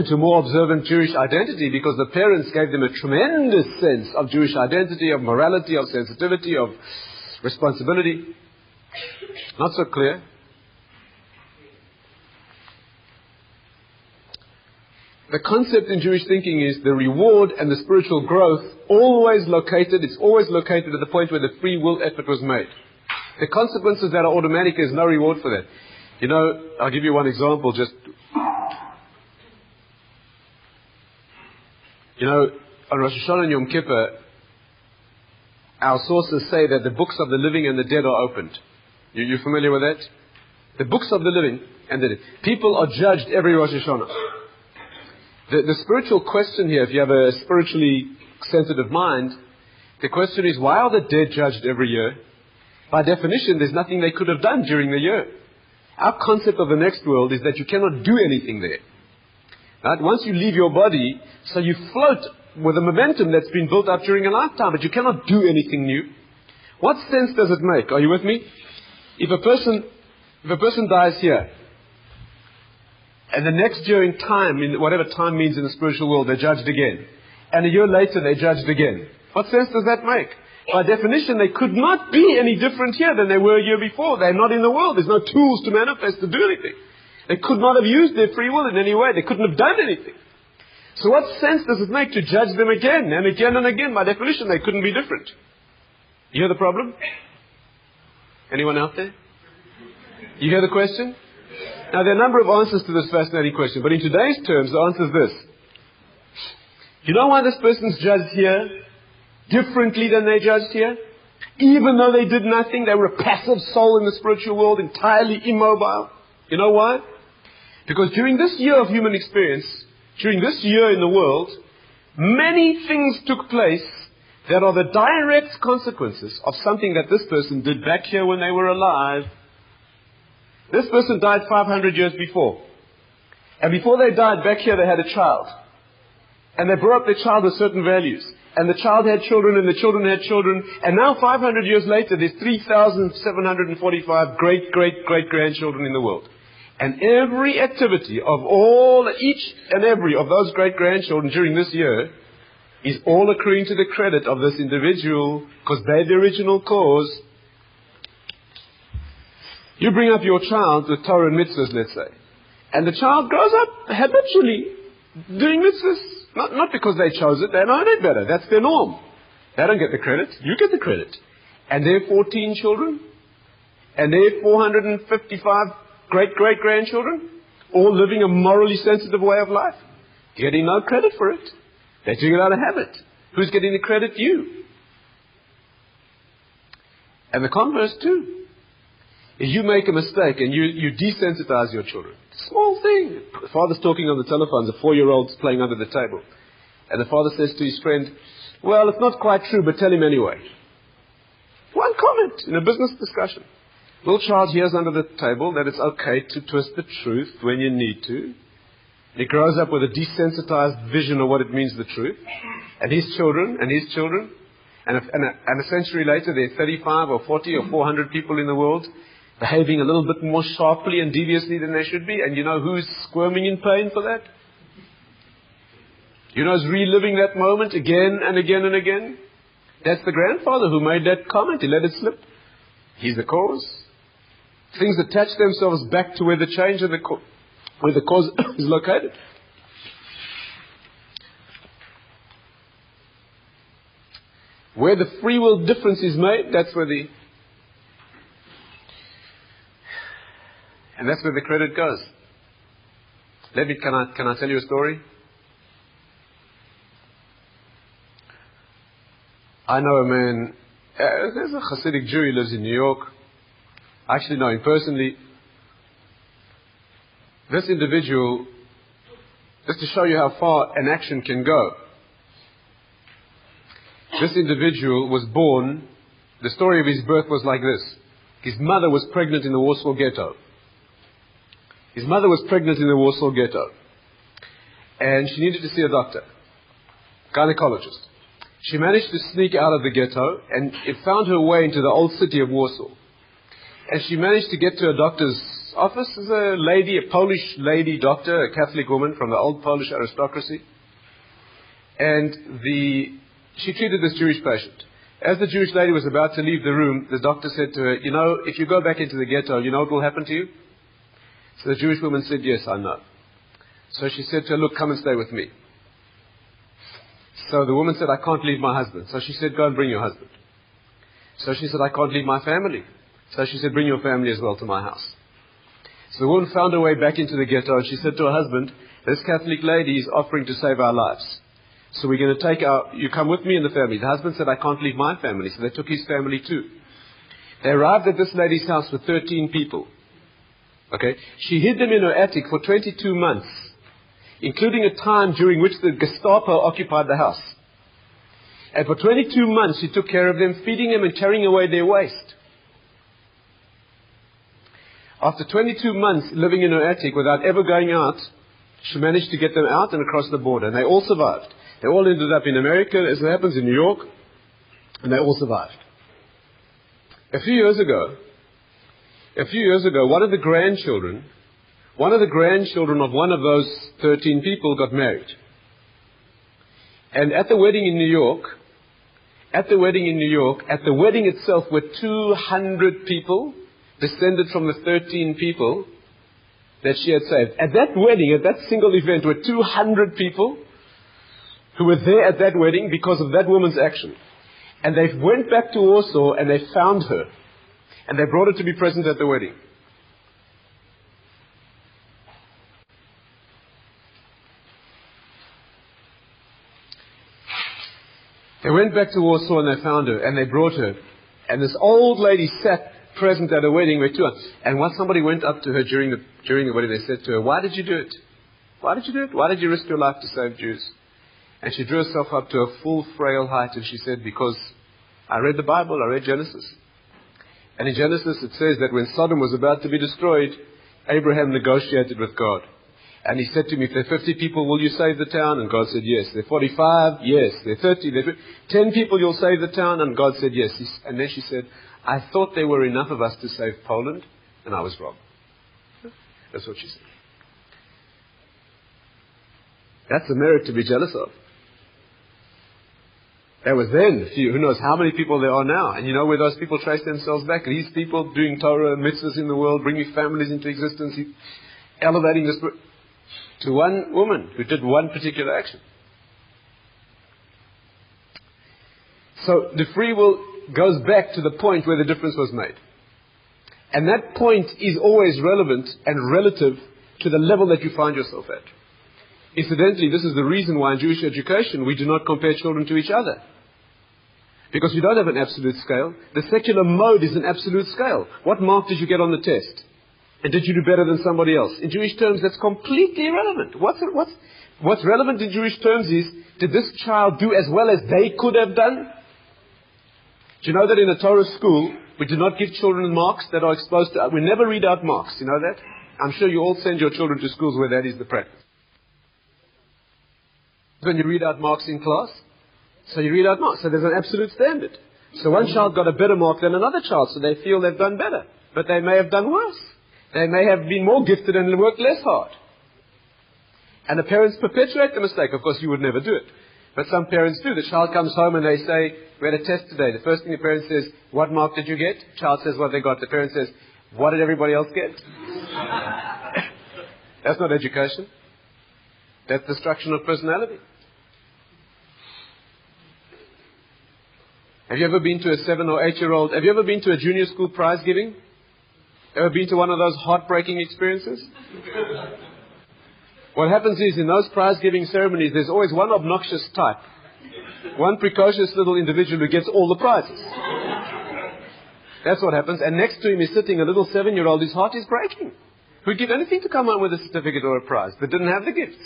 to more observant Jewish identity because the parents gave them a tremendous sense of Jewish identity, of morality, of sensitivity, of responsibility. Not so clear. The concept in Jewish thinking is the reward and the spiritual growth it's always located at the point where the free will effort was made. The consequences that are automatic, there's no reward for that. You know, I'll give you one example. You know, on Rosh Hashanah and Yom Kippur, our sources say that the books of the living and the dead are opened. You familiar with that? The books of the living and the dead. People are judged every Rosh Hashanah. The spiritual question here, if you have a spiritually sensitive mind, the question is, why are the dead judged every year? By definition, there's nothing they could have done during the year. Our concept of the next world is that you cannot do anything there. Right? Once you leave your body, so you float with a momentum that's been built up during a lifetime, but you cannot do anything new. What sense does it make? Are you with me? If a person dies here, and the next year in time, in whatever time means in the spiritual world, they're judged again. And a year later, they're judged again. What sense does that make? By definition, they could not be any different here than they were a year before. They're not in the world. There's no tools to manifest to do anything. They could not have used their free will in any way. They couldn't have done anything. So what sense does it make to judge them again and again and again? By definition, they couldn't be different. You hear the problem? Anyone out there? You hear the question? Now, there are a number of answers to this fascinating question, but in today's terms, the answer is this. You know why this person's judged here differently than they judged here? Even though they did nothing, they were a passive soul in the spiritual world, entirely immobile. You know why? Because during this year of human experience, during this year in the world, many things took place that are the direct consequences of something that this person did back here when they were alive. This person died 500 years before. And before they died, back here they had a child. And they brought up their child with certain values. And the child had children, and the children had children. And now 500 years later, there's 3,745 great-great-great-grandchildren in the world. And every activity of each and every of those great-grandchildren during this year is all accruing to the credit of this individual, because they're the original cause. You bring up your child with Torah and mitzvahs, let's say. And the child grows up habitually doing mitzvahs. Not because they chose it, they know it better. That's their norm. They don't get the credit. You get the credit. And their 14 children, and their 455 great-great-grandchildren, all living a morally sensitive way of life, getting no credit for it. They're doing it out of habit. Who's getting the credit? You. And the converse too. If you make a mistake and you desensitize your children, small thing. The father's talking on the telephone, the 4-year-old's playing under the table. And the father says to his friend, well, it's not quite true, but tell him anyway. One comment in a business discussion. Little child hears under the table that it's okay to twist the truth when you need to. He grows up with a desensitized vision of what it means, the truth. And his children, and a century later, there are 35 or 40 or 400 people in the world behaving a little bit more sharply and deviously than they should be. And you know who's squirming in pain for that? You know who's reliving that moment again and again and again? That's the grandfather who made that comment. He let it slip. He's the cause. Things attach themselves back to where the change of where the cause is located. Where the free will difference is made, that's where the credit goes. Can I tell you a story? I know a man, there's a Hasidic Jew, he lives in New York. I actually know him personally. This individual, just to show you how far an action can go. This individual was born, the story of his birth was like this. His mother was pregnant in the Warsaw Ghetto. His mother was pregnant in the Warsaw Ghetto. And she needed to see a doctor, gynecologist. She managed to sneak out of the ghetto and it found her way into the old city of Warsaw. And she managed to get to a doctor's office. There's a lady, a Polish lady doctor, a Catholic woman from the old Polish aristocracy. And she treated this Jewish patient. As the Jewish lady was about to leave the room, the doctor said to her, you know, if you go back into the ghetto, you know what will happen to you? So the Jewish woman said, yes, I know. So she said to her, look, come and stay with me. So the woman said, I can't leave my husband. So she said, go and bring your husband. So she said, I can't leave my family. So she said, bring your family as well to my house. So the woman found her way back into the ghetto and she said to her husband, this Catholic lady is offering to save our lives. So we're going to you come with me and the family. The husband said, I can't leave my family. So they took his family too. They arrived at this lady's house with 13 people. Okay? She hid them in her attic for 22 months, including a time during which the Gestapo occupied the house. And for 22 months she took care of them, feeding them and carrying away their waste. After 22 months living in her attic without ever going out, she managed to get them out and across the border. And they all survived. They all ended up in America, as it happens, in New York. And they all survived. A few years ago, one of the grandchildren of one of those 13 people got married. And at the wedding in New York, at the wedding itself were 200 people descended from the 13 people that she had saved. At that wedding, at that single event, were 200 people who were there at that wedding because of that woman's action. And they went back to Warsaw and they found her. And they brought her to be present at the wedding. They went back to Warsaw and they found her and they brought her. And this old lady sat present at a wedding with 200. And once somebody went up to her during the wedding, they said to her, why did you do it? Why did you do it? Why did you risk your life to save Jews? And she drew herself up to a full frail height and she said, because I read the Bible, I read Genesis. And in Genesis it says that when Sodom was about to be destroyed, Abraham negotiated with God. And he said to me, if there are 50 people, will you save the town? And God said, yes. There are 45? Yes. There are 30? There are 10 people, you'll save the town? And God said, yes. And then she said, I thought there were enough of us to save Poland, and I was wrong. That's what she said. That's a merit to be jealous of. There was then, who knows how many people there are now. And you know where those people trace themselves back? These people doing Torah and mitzvahs in the world, bringing families into existence, elevating this to one woman who did one particular action. So the free will goes back to the point where the difference was made. And that point is always relevant and relative to the level that you find yourself at. Incidentally, this is the reason why in Jewish education we do not compare children to each other. Because we don't have an absolute scale. The secular mode is an absolute scale. What mark did you get on the test? And did you do better than somebody else? In Jewish terms, that's completely irrelevant. What's relevant in Jewish terms is, did this child do as well as they could have done? Do you know that in a Torah school, We do not give children marks that are exposed to... We never read out marks, you know that? I'm sure you all send your children to schools where that is the practice. When you read out marks in class, so you read out marks. So there's an absolute standard. So one child got a better mark than another child, so they feel they've done better. But they may have done worse. They may have been more gifted and worked less hard. And the parents perpetuate the mistake. Of course, you would never do it. But some parents do. The child comes home and they say, we had a test today. The first thing the parent says, what mark did you get? Child says what they got. The parent says, what did everybody else get? That's not education. That's destruction of personality. Have you ever been to a 7 or 8-year-old? Have you ever been to a junior school prize giving? Ever been to one of those heartbreaking experiences? What happens is, in those prize-giving ceremonies, there's always one obnoxious type. One precocious little individual who gets all the prizes. That's what happens. And next to him is sitting a little 7-year-old whose heart is breaking, who'd give anything to come out with a certificate or a prize, but didn't have the gifts.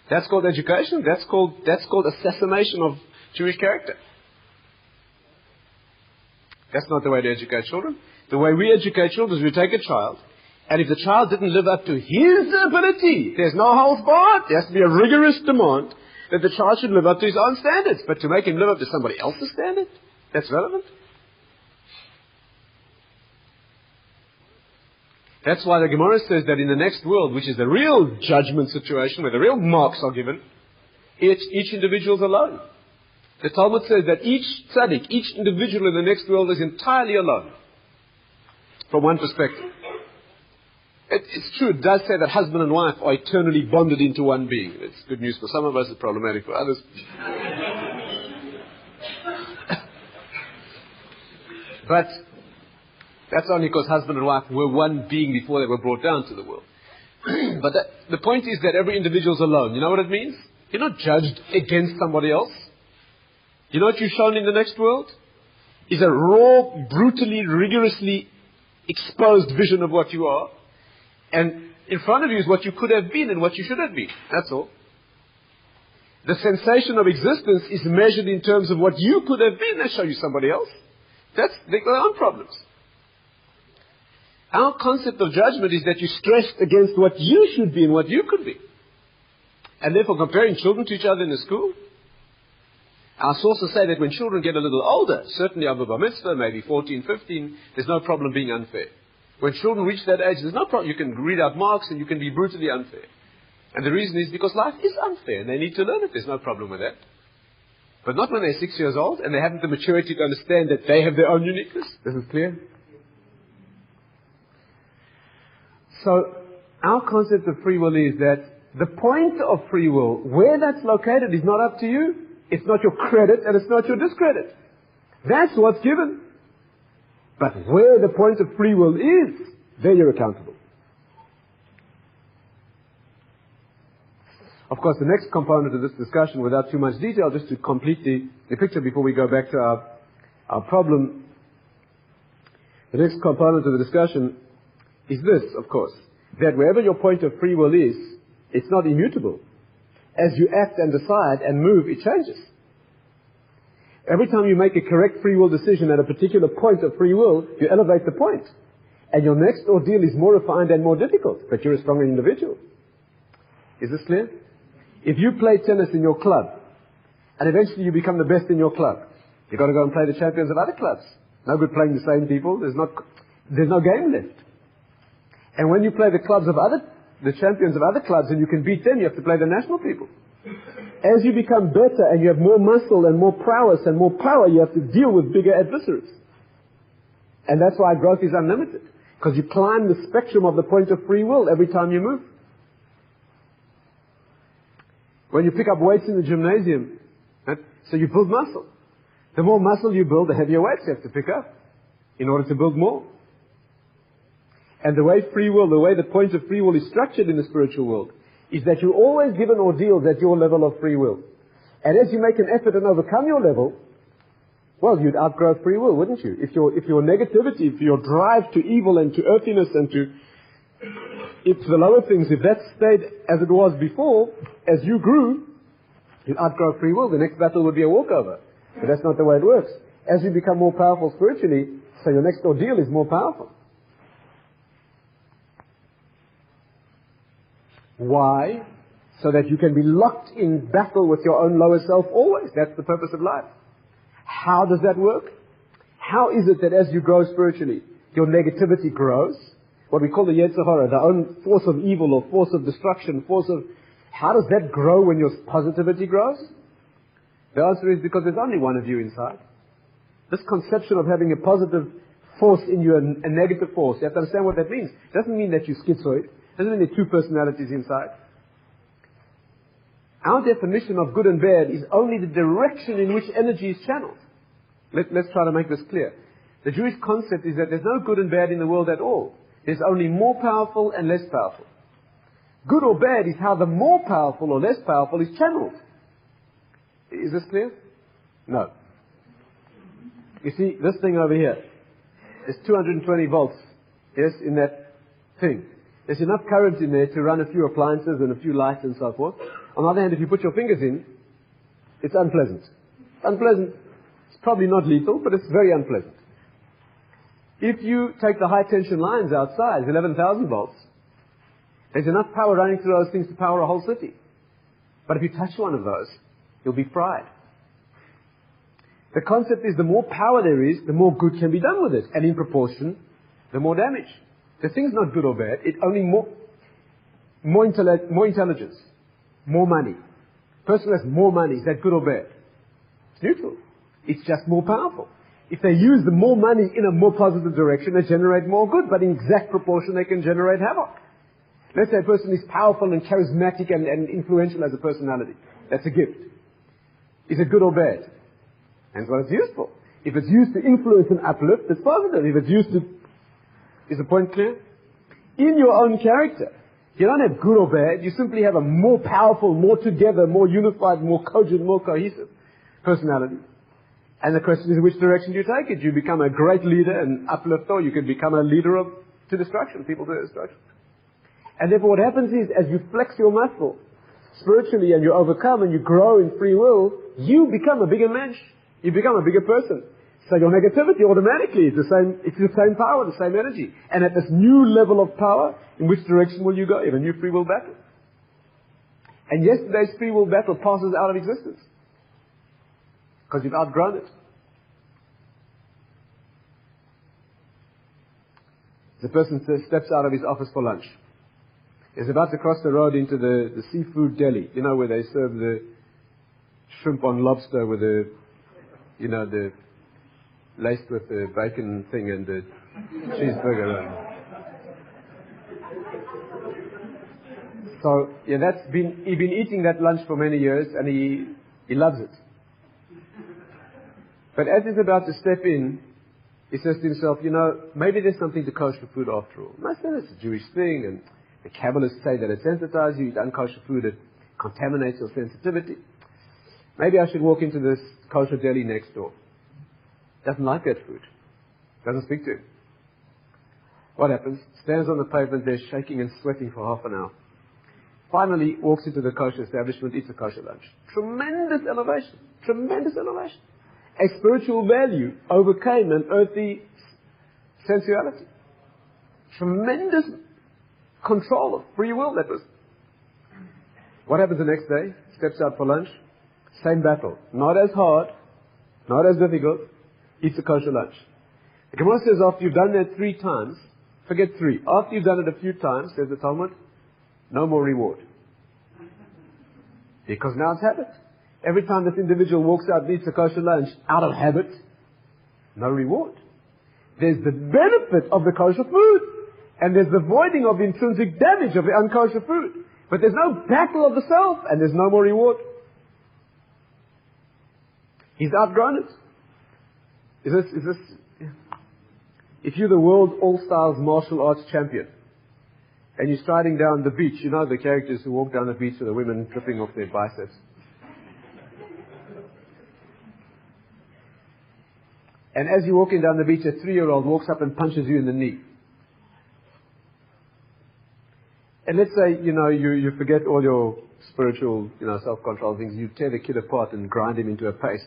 That's called education. That's called assassination of Jewish character. That's not the way to educate children. The way we educate children is we take a child, and if the child didn't live up to his ability, there's no holds barred. There has to be a rigorous demand that the child should live up to his own standards. But to make him live up to somebody else's standard, that's relevant. That's why the Gemara says that in the next world, which is the real judgment situation, where the real marks are given, each individual is alone. The Talmud says that each tzaddik, each individual in the next world is entirely alone. From one perspective. It's true, it does say that husband and wife are eternally bonded into one being. It's good news for some of us, it's problematic for others. But that's only because husband and wife were one being before they were brought down to the world. But the point is that every individual is alone. You know what it means? You're not judged against somebody else. You know what you're shown in the next world? Is a raw, brutally, rigorously exposed vision of what you are. And in front of you is what you could have been and what you should have been. That's all. The sensation of existence is measured in terms of what you could have been. They show you somebody else. That's their own problems. Our concept of judgment is that you're stressed against what you should be and what you could be. And therefore comparing children to each other in the school. Our sources say that when children get a little older, certainly over bar mitzvah, maybe 14, 15, there's no problem being unfair. When children reach that age, there's no problem. You can read out marks and you can be brutally unfair. And the reason is because life is unfair and they need to learn it. There's no problem with that. But not when they're 6 years old and they haven't the maturity to understand that they have their own uniqueness. This is clear? So, our concept of free will is that the point of free will, where that's located, is not up to you. It's not your credit and it's not your discredit. That's what's given. But where the point of free will is, there you're accountable. Of course, the next component of this discussion, without too much detail, just to complete the picture before we go back to our problem, the next component of the discussion is this, of course, that wherever your point of free will is, it's not immutable. As you act and decide and move, it changes. Every time you make a correct free will decision at a particular point of free will, you elevate the point. And your next ordeal is more refined and more difficult, but you're a stronger individual. Is this clear? If you play tennis in your club, and eventually you become the best in your club, you've got to go and play the champions of other clubs. No good playing the same people. There's no game left. And when you play the champions of other clubs and you can beat them, you have to play the national people. As you become better and you have more muscle and more prowess and more power, you have to deal with bigger adversaries. And that's why growth is unlimited. Because you climb the spectrum of the point of free will every time you move. When you pick up weights in the gymnasium, right, so you build muscle. The more muscle you build, the heavier weights you have to pick up in order to build more. And the way the point of free will is structured in the spiritual world, is that you're always given ordeals at your level of free will. And as you make an effort and overcome your level, well, you'd outgrow free will, wouldn't you? If your negativity, if your drive to evil and to earthiness and to the lower things, if that stayed as it was before, as you grew, you'd outgrow free will. The next battle would be a walkover. But that's not the way it works. As you become more powerful spiritually, So your next ordeal is more powerful. Why? So that you can be locked in battle with your own lower self always. That's the purpose of life. How does that work? How is it that as you grow spiritually, your negativity grows? What we call the Yetzer Hara, the own force of evil or force of destruction, how does that grow when your positivity grows? The answer is because there's only one of you inside. This conception of having a positive force in you and a negative force, you have to understand what that means. It doesn't mean that you're schizoid. It doesn't mean there are two personalities inside. Our definition of good and bad is only the direction in which energy is channeled. Let's try to make this clear. The Jewish concept is that there's no good and bad in the world at all. There's only more powerful and less powerful. Good or bad is how the more powerful or less powerful is channeled. Is this clear? No. You see, this thing over here, there's 220 volts, yes, in that thing. There's enough current in there to run a few appliances and a few lights and so forth. On the other hand, if you put your fingers in, it's unpleasant. It's unpleasant. It's probably not lethal, but it's very unpleasant. If you take the high tension lines outside, 11,000 volts, there's enough power running through those things to power a whole city. But if you touch one of those, you'll be fried. The concept is the more power there is, the more good can be done with it. And in proportion, the more damage. The thing's not good or bad. It's only more intelligence, more money. Person has more money. Is that good or bad? It's neutral. It's just more powerful. If they use the more money in a more positive direction, they generate more good, but in exact proportion they can generate havoc. Let's say a person is powerful and charismatic and influential as a personality. That's a gift. Is it good or bad? Depends what it's used for. If it's used to influence and uplift, it's positive. If it's used to... Is the point clear? In your own character, you don't have good or bad. You simply have a more powerful, more together, more unified, more cogent, more cohesive personality. And the question is, which direction do you take it? You become a great leader and uplifter, or you can become a leader to destruction, people to destruction. And therefore what happens is, as you flex your muscle spiritually and you overcome and you grow in free will, you become a bigger mensch. You become a bigger person. So your negativity automatically is it's the same power, the same energy. And at this new level of power, in which direction will you go? You have a new free will battle. And yesterday's free will battle passes out of existence. Because you've outgrown it. The person steps out of his office for lunch. He's about to cross the road into the seafood deli. You know, where they serve the shrimp on lobster with the laced with the bacon thing and the cheeseburger. So, yeah, he's been eating that lunch for many years and he loves it. But as he's about to step in, he says to himself, maybe there's something to kosher food after all. And I said, it's a Jewish thing, and the Kabbalists say that it sensitizes you, eat unkosher food, it contaminates your sensitivity. Maybe I should walk into this kosher deli next door. Doesn't like that food. Doesn't speak to him. What happens? Stands on the pavement there, shaking and sweating for half an hour. Finally, walks into the kosher establishment, eats a kosher lunch. Tremendous elevation. Tremendous elevation. A spiritual value overcame an earthly sensuality. Tremendous control of free will that was. What happens the next day? Steps out for lunch. Same battle. Not as hard, not as difficult. Eats a kosher lunch. The Gemara says after you've done that 3 times, forget 3. After you've done it a few times, says the Talmud, no more reward. Because now it's habit. Every time this individual walks out and eats a kosher lunch, out of habit, no reward. There's the benefit of the kosher food, and there's the voiding of the intrinsic damage of the unkosher food. But there's no battle of the self, and there's no more reward. He's outgrown it. If you're the world all-stars martial arts champion, and you're striding down the beach, you know the characters who walk down the beach with the women dripping off their biceps. And as you're walking down the beach, a 3-year-old walks up and punches you in the knee. And let's say, you forget all your spiritual, self-control things. You tear the kid apart and grind him into a paste.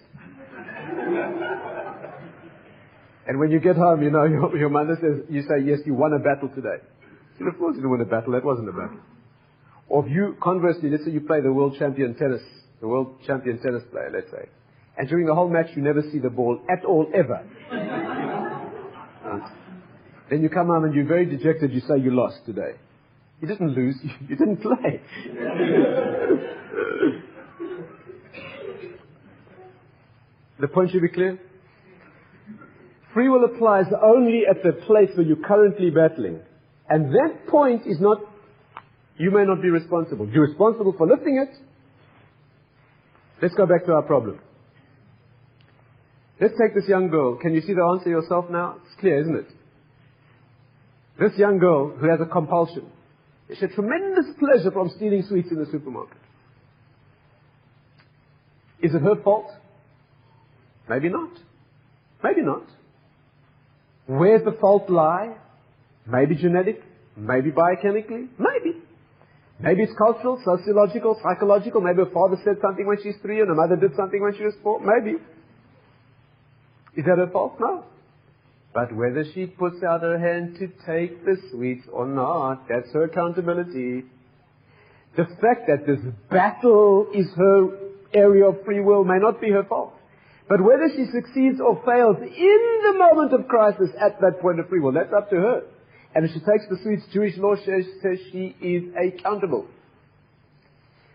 And when you get home, you know, your mother says, you say, yes, you won a battle today. You know, of course you didn't win a battle, that wasn't a battle. Or if you, conversely, let's say you play the world champion tennis player, let's say. And during the whole match you never see the ball at all, ever. Right. Then you come home and you're very dejected, you say you lost today. You didn't lose, you didn't play. The point should be clear? Free will applies only at the place where you're currently battling. And that point is not, you may not be responsible. You're responsible for lifting it. Let's go back to our problem. Let's take this young girl. Can you see the answer yourself now? It's clear, isn't it? This young girl who has a compulsion. She had tremendous pleasure from stealing sweets in the supermarket. Is it her fault? Maybe not. Maybe not. Where's the fault lie? Maybe genetic, maybe biochemically, maybe. Maybe it's cultural, sociological, psychological. Maybe her father said something when she's 3 and her mother did something when she was 4. Maybe. Is that her fault? No. But whether she puts out her hand to take the sweets or not, that's her accountability. The fact that this battle is her area of free will may not be her fault. But whether she succeeds or fails in the moment of crisis at that point of free will, that's up to her. And if she takes the sweets, Jewish law says she is accountable.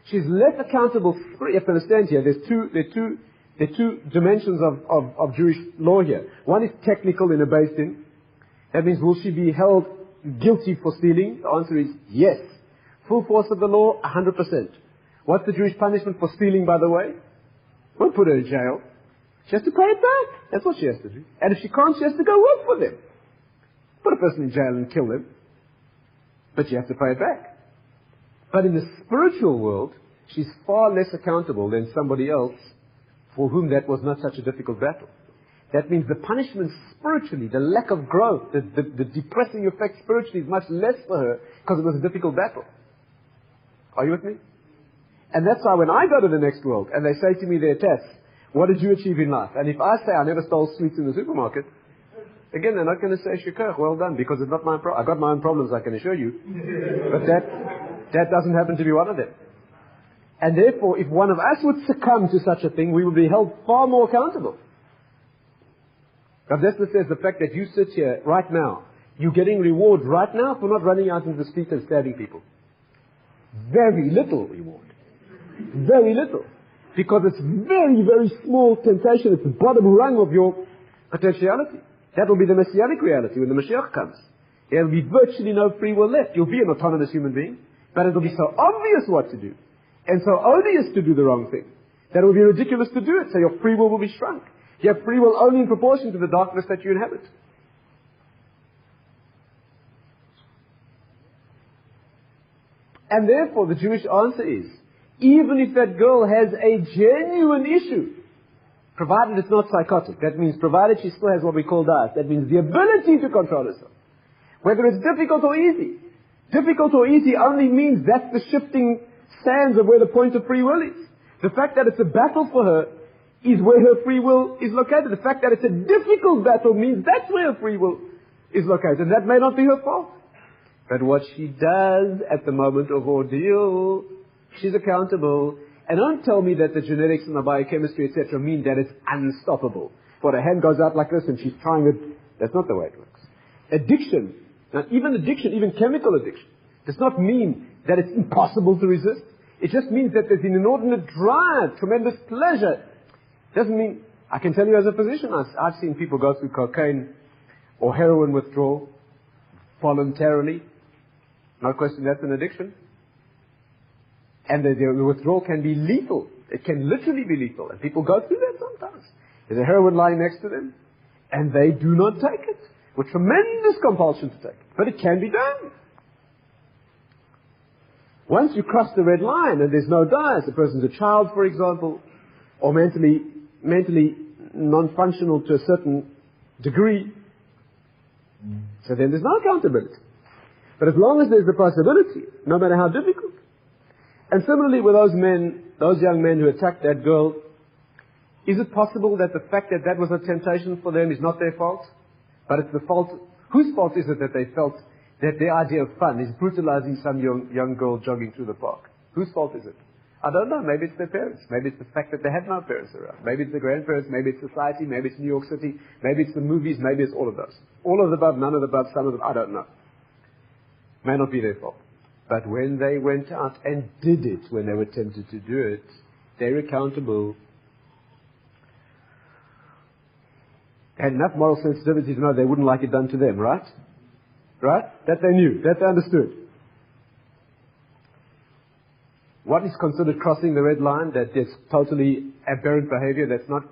She's less accountable. You have to understand here, there are two dimensions of Jewish law here. One is technical in a Beis Din. That means, will she be held guilty for stealing? The answer is yes. Full force of the law, 100%. What's the Jewish punishment for stealing, by the way? Won't put her in jail. She has to pay it back. That's what she has to do. And if she can't, she has to go work for them. Put a person in jail and kill them. But you have to pay it back. But in the spiritual world, she's far less accountable than somebody else for whom that was not such a difficult battle. That means the punishment spiritually, the lack of growth, the depressing effect spiritually is much less for her because it was a difficult battle. Are you with me? And that's why when I go to the next world and they say to me there, Tatz, what did you achieve in life? And if I say I never stole sweets in the supermarket, again, they're not going to say, Shukar, well done, because it's not my problem. I've got my own problems, I can assure you. But that doesn't happen to be one of them. And therefore, if one of us would succumb to such a thing, we would be held far more accountable. Rabbi Tatz says the fact that you sit here right now, you're getting reward right now for not running out into the street and stabbing people. Very little reward. Very little. Because it's very, very small temptation. It's the bottom rung of your potentiality. That will be the messianic reality when the Mashiach comes. There will be virtually no free will left. You'll be an autonomous human being, but it will be so obvious what to do, and so odious to do the wrong thing, that it will be ridiculous to do it, so your free will be shrunk. You have free will only in proportion to the darkness that you inhabit. And therefore, the Jewish answer is, even if that girl has a genuine issue, provided it's not psychotic, that means provided she still has what we call das, that means the ability to control herself. Whether it's difficult or easy. Difficult or easy only means that's the shifting sands of where the point of free will is. The fact that it's a battle for her is where her free will is located. The fact that it's a difficult battle means that's where her free will is located. And that may not be her fault. But what she does at the moment of ordeal, she's accountable. And don't tell me that the genetics and the biochemistry, etc., mean that it's unstoppable. But her hand goes out like this and she's trying it. That's not the way it works. Addiction, now even chemical addiction, does not mean that it's impossible to resist. It just means that there's an inordinate drive, tremendous pleasure. It doesn't mean, I can tell you as a physician, I've seen people go through cocaine or heroin withdrawal voluntarily. No question that's an addiction. And the withdrawal can be lethal. It can literally be lethal. And people go through that sometimes. There's a heroin lying next to them, and they do not take it. With tremendous compulsion to take it. But it can be done. Once you cross the red line and there's no diet, the person's a child, for example, or mentally non-functional to a certain degree, so then there's no accountability. But as long as there's the possibility, no matter how difficult. And similarly with those young men who attacked that girl, is it possible that the fact that that was a temptation for them is not their fault? But it's the fault, whose fault is it that they felt that their idea of fun is brutalizing some young girl jogging through the park? Whose fault is it? I don't know. Maybe it's their parents. Maybe it's the fact that they had no parents around. Maybe it's the grandparents. Maybe it's society. Maybe it's New York City. Maybe it's the movies. Maybe it's all of those. All of the above, none of the above, some of them, I don't know. May not be their fault. But when they went out and did it, when they were tempted to do it, they're accountable. They had enough moral sensitivity to know they wouldn't like it done to them, right? Right? That they knew. That they understood. What is considered crossing the red line? That is totally aberrant behavior. That's not.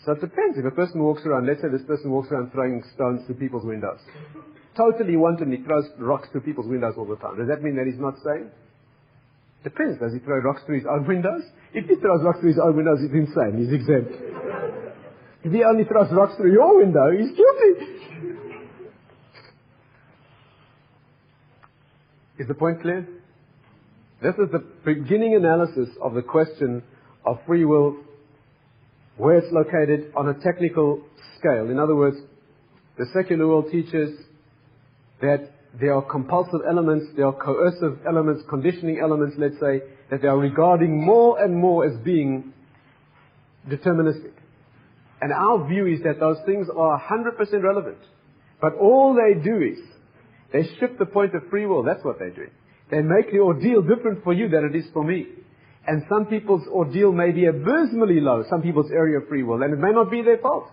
So it depends. If a person walks around, let's say this person walks around throwing stones through people's windows. Totally wantonly throws rocks through people's windows all the time. Does that mean that he's not sane? Depends. Does he throw rocks through his own windows? If he throws rocks through his own windows, he's insane. He's exempt. If he only throws rocks through your window, he's guilty. Is the point clear? This is the beginning analysis of the question of free will, where it's located on a technical scale. In other words, the secular world teaches that there are compulsive elements, there are coercive elements, conditioning elements, let's say, that they are regarding more and more as being deterministic. And our view is that those things are 100% relevant. But all they do is, they shift the point of free will. That's what they're doing. They make the ordeal different for you than it is for me. And some people's ordeal may be abysmally low, some people's area of free will, and it may not be their fault.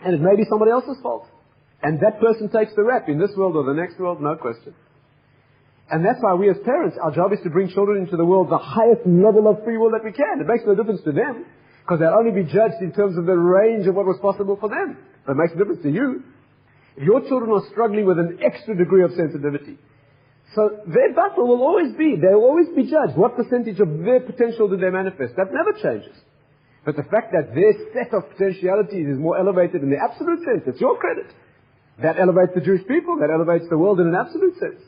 And it may be somebody else's fault. And that person takes the rap in this world or the next world, no question. And that's why we as parents, our job is to bring children into the world the highest level of free will that we can. It makes no difference to them, because they'll only be judged in terms of the range of what was possible for them. But it makes a difference to you. If your children are struggling with an extra degree of sensitivity, so their battle will always be, they will always be judged. What percentage of their potential do they manifest? That never changes. But the fact that their set of potentialities is more elevated in the absolute sense, it's your credit. That elevates the Jewish people, that elevates the world in an absolute sense.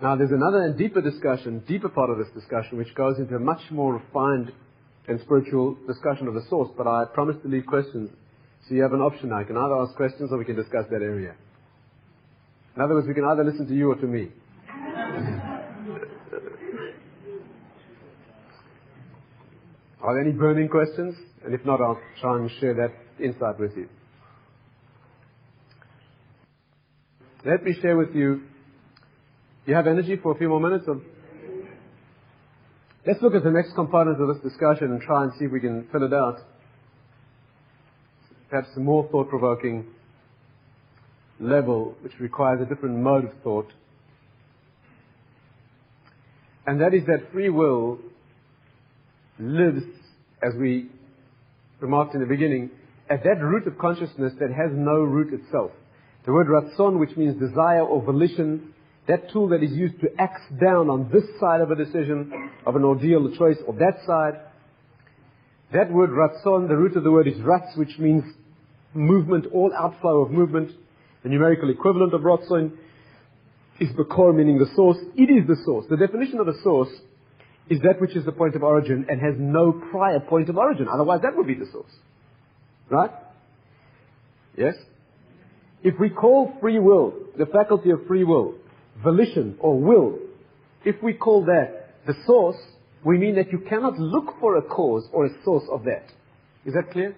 Now there's another and deeper discussion, deeper part of this discussion, which goes into a much more refined and spiritual discussion of the source, but I promise to leave questions. So you have an option now. You can either ask questions or we can discuss that area. In other words, we can either listen to you or to me. Are there any burning questions? And if not, I'll try and share that insight with you. Let me share with you. You have energy for a few more minutes? Let's look at the next component of this discussion and try and see if we can fill it out. Perhaps a more thought-provoking level, which requires a different mode of thought. And that is that free will lives, as we remarked in the beginning, at that root of consciousness that has no root itself. The word ratzon, which means desire or volition, that tool that is used to axe down on this side of a decision, of an ordeal, a choice, or that side. That word ratzon, the root of the word is ratz, which means movement, all outflow of movement. The numerical equivalent of ratzon is bakor, meaning the source. It is the source. The definition of a source is that which is the point of origin and has no prior point of origin. Otherwise, that would be the source. Right? Yes? If we call free will, the faculty of free will, volition or will, if we call that the source, we mean that you cannot look for a cause or a source of that. Is that clear?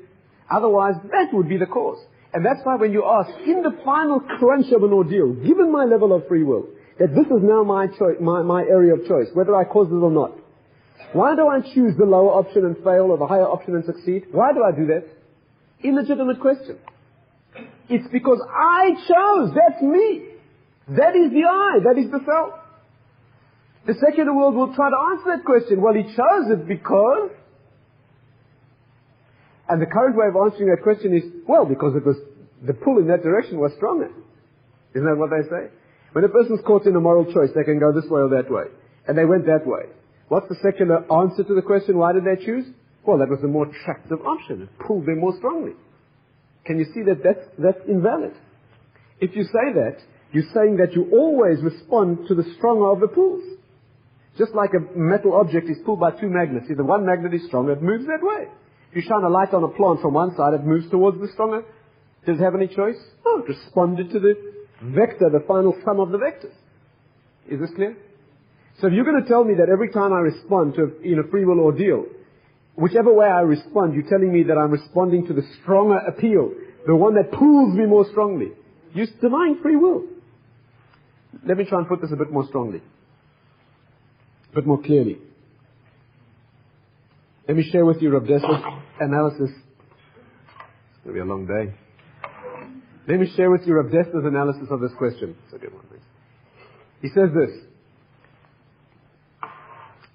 Otherwise, that would be the cause. And that's why when you ask, in the final crunch of an ordeal, given my level of free will, that this is now my choice, my area of choice, whether I cause it or not, why do I choose the lower option and fail or the higher option and succeed? Why do I do that? Illegitimate question. It's because I chose. That's me. That is the I. That is the self. The secular world will try to answer that question. Well, he chose it because... And the current way of answering that question is, well, because it was the pull in that direction was stronger. Isn't that what they say? When a person's caught in a moral choice, they can go this way or that way. And they went that way. What's the secular answer to the question, why did they choose? Well, that was the more attractive option. It pulled them more strongly. Can you see that that's invalid? If you say that, You're saying that you always respond to the stronger of the pulls. Just like a metal object is pulled by two magnets. If the one magnet is stronger, it moves that way. If you shine a light on a plant from one side, it moves towards the stronger. Does it have any choice? No, it responded to the vector, the final sum of the vectors. Is this clear? So if you're going to tell me that every time I respond in a free will ordeal, whichever way I respond, you're telling me that I'm responding to the stronger appeal, the one that pulls me more strongly. You're denying free will. Let me try and put this a bit more strongly, a bit more clearly. Let me share with you Rabbi Tatz's analysis. It's going to be a long day. Let me share with you Rabbi Tatz's analysis of this question. It's a good one. Thanks. He says this.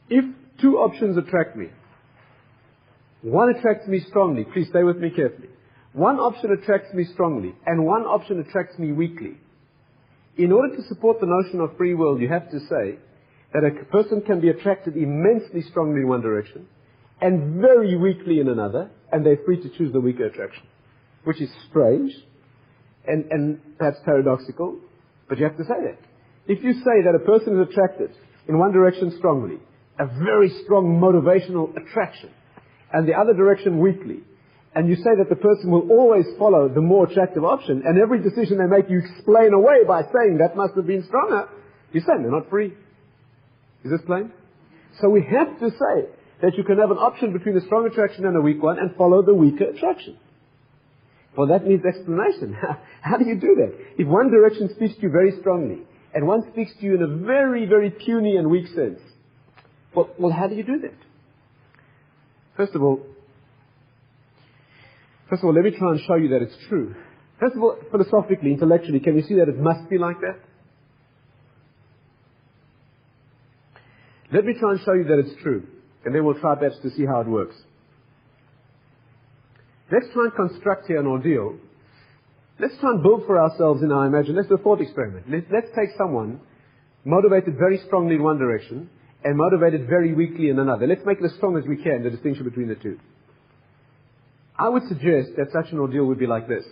If two options attract me, one attracts me strongly. Please stay with me carefully. One option attracts me strongly, and one option attracts me weakly. In order to support the notion of free will, you have to say that a person can be attracted immensely strongly in one direction and very weakly in another, and they're free to choose the weaker attraction, which is strange and perhaps paradoxical, but you have to say that. If you say that a person is attracted in one direction strongly, a very strong motivational attraction, and the other direction weakly, and you say that the person will always follow the more attractive option, and every decision they make you explain away by saying that must have been stronger, you're saying they're not free. Is this plain? So we have to say that you can have an option between a strong attraction and a weak one and follow the weaker attraction. Well, that needs explanation. How do you do that? If one direction speaks to you very strongly, and one speaks to you in a very, very puny and weak sense, well, how do you do that? First of all, let me try and show you that it's true. First of all, philosophically, intellectually, can you see that it must be like that? Let me try and show you that it's true, and then we'll try perhaps to see how it works. Let's try and construct here an ordeal. Let's try and build for ourselves in our imagination. Let's do a thought experiment. Let's take someone motivated very strongly in one direction and motivated very weakly in another. Let's make it as strong as we can, the distinction between the two. I would suggest that such an ordeal would be like this.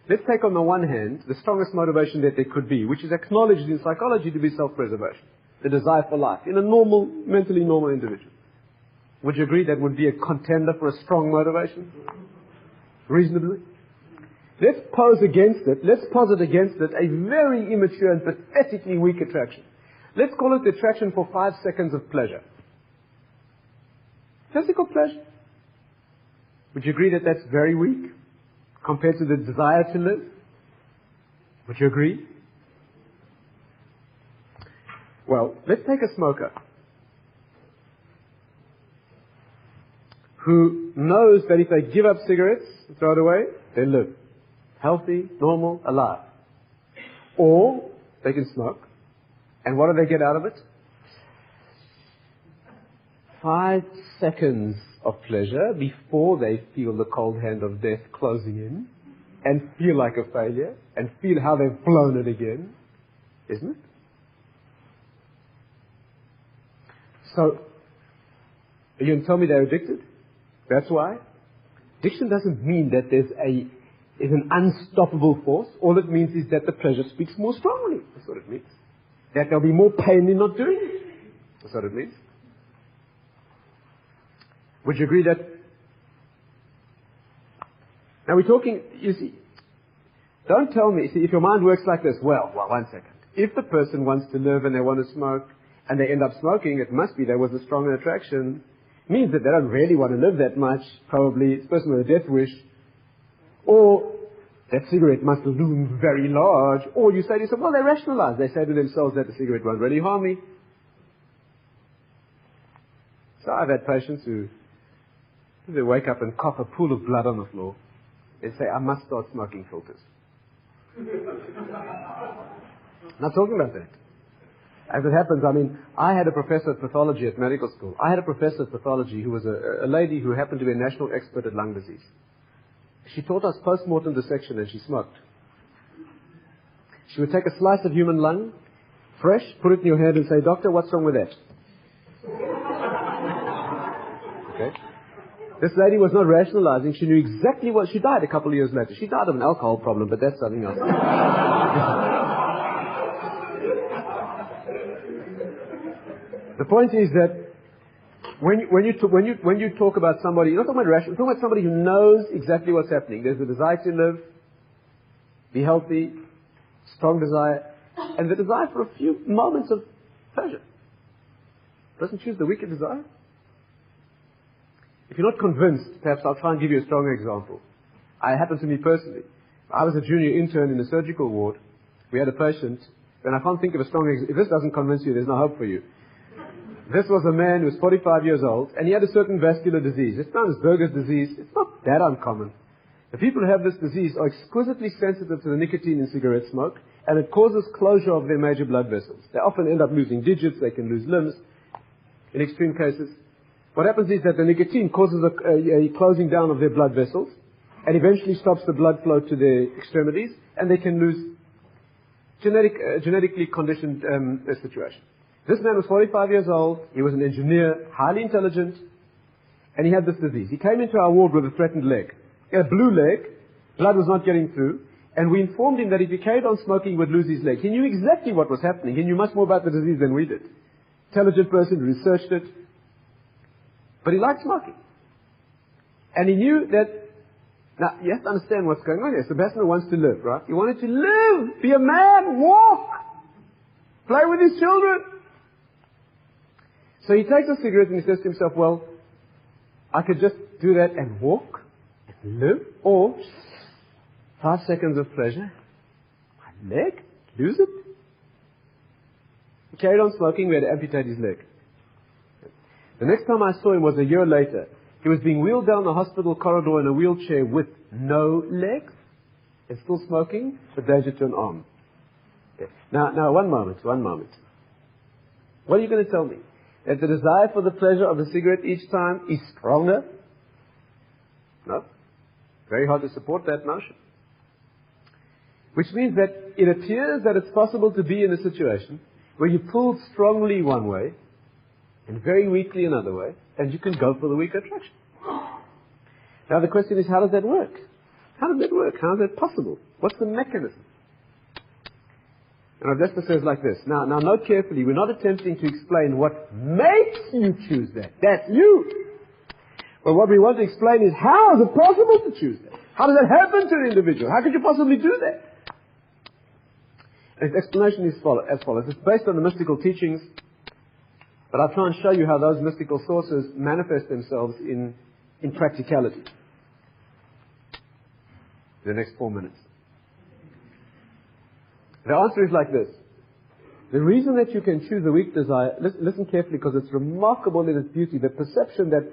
Let's take on the one hand the strongest motivation that there could be, which is acknowledged in psychology to be self-preservation, the desire for life, in a normal, mentally normal individual. Would you agree that would be a contender for a strong motivation? Reasonably? Let's posit against it a very immature and pathetically weak attraction. Let's call it the attraction for 5 seconds of pleasure. Physical pleasure. Would you agree that that's very weak compared to the desire to live? Would you agree? Well, let's take a smoker who knows that if they give up cigarettes and throw it away, they live. Healthy, normal, alive. Or they can smoke. And what do they get out of it? 5 seconds of pleasure before they feel the cold hand of death closing in and feel like a failure and feel how they've blown it again. Isn't it? So, are you going to tell me they're addicted? That's why. Addiction doesn't mean that there's an unstoppable force. All it means is that the pleasure speaks more strongly. That's what it means. That there'll be more pain in not doing it. That's what it means. Would you agree that? Now we're talking, you see, don't tell me, see, if your mind works like this, well, 1 second. If the person wants to live and they want to smoke and they end up smoking, it must be there was a strong attraction. It means that they don't really want to live that much, probably. It's a person with a death wish. Or that cigarette must loom very large. Or you say to yourself, well, they rationalize. They say to themselves that the cigarette won't really harm me. So I've had patients who they wake up and cough a pool of blood on the floor. They say, I must start smoking filters. Not talking about that. As it happens, I had a professor of pathology at medical school. I had a professor of pathology who was a lady who happened to be a national expert at lung disease. She taught us post-mortem dissection and she smoked. She would take a slice of human lung, fresh, put it in your hand and say, doctor, what's wrong with that? Okay. This lady was not rationalizing. She knew exactly what... She died a couple of years later. She died of an alcohol problem, but that's something else. The point is that when you talk about somebody, you're not talking about rational, you're talking about somebody who knows exactly what's happening. There's a desire to live, be healthy, strong desire, and the desire for a few moments of pleasure. Doesn't choose the weaker desire. If you're not convinced, perhaps I'll try and give you a stronger example. It happened to me personally. I was a junior intern in the surgical ward. We had a patient, and I can't think of a strong example. If this doesn't convince you, there's no hope for you. This was a man who was 45 years old, and he had a certain vascular disease. It's known as Berger's disease. It's not that uncommon. The people who have this disease are exquisitely sensitive to the nicotine in cigarette smoke, and it causes closure of their major blood vessels. They often end up losing digits, they can lose limbs, in extreme cases. What happens is that the nicotine causes a closing down of their blood vessels, and eventually stops the blood flow to their extremities, and they can lose genetically conditioned situation. This man was 45 years old, he was an engineer, highly intelligent, and he had this disease. He came into our ward with a threatened leg. He had a blue leg, blood was not getting through, and we informed him that if he carried on smoking, he would lose his leg. He knew exactly what was happening. He knew much more about the disease than we did. Intelligent person, researched it, but he liked smoking. And he knew that, now you have to understand what's going on here. Sebastian wants to live, right? He wanted to live, be a man, walk, play with his children. So he takes a cigarette and he says to himself, well, I could just do that and walk and live, or 5 seconds of pleasure, my leg, lose it. He carried on smoking, we had to amputate his leg. The next time I saw him was a year later. He was being wheeled down the hospital corridor in a wheelchair with no legs and still smoking, with danger to an arm. Okay. Now, one moment. What are you going to tell me? That the desire for the pleasure of the cigarette each time is stronger? No. Very hard to support that notion. Which means that it appears that it's possible to be in a situation where you pull strongly one way and very weakly another way, and you can go for the weaker attraction. Now the question is, how does that work? How does that work? How is that possible? What's the mechanism? And Augusta says like this. Now note carefully, we're not attempting to explain what makes you choose that. That's you. But what we want to explain is, how is it possible to choose that? How does that happen to an individual? How could you possibly do that? And its explanation is as follows. It's based on the mystical teachings, but I'll try and show you how those mystical sources manifest themselves in practicality. In the next 4 minutes. The answer is like this. The reason that you can choose a weak desire, listen carefully because it's remarkable in its beauty, the perception that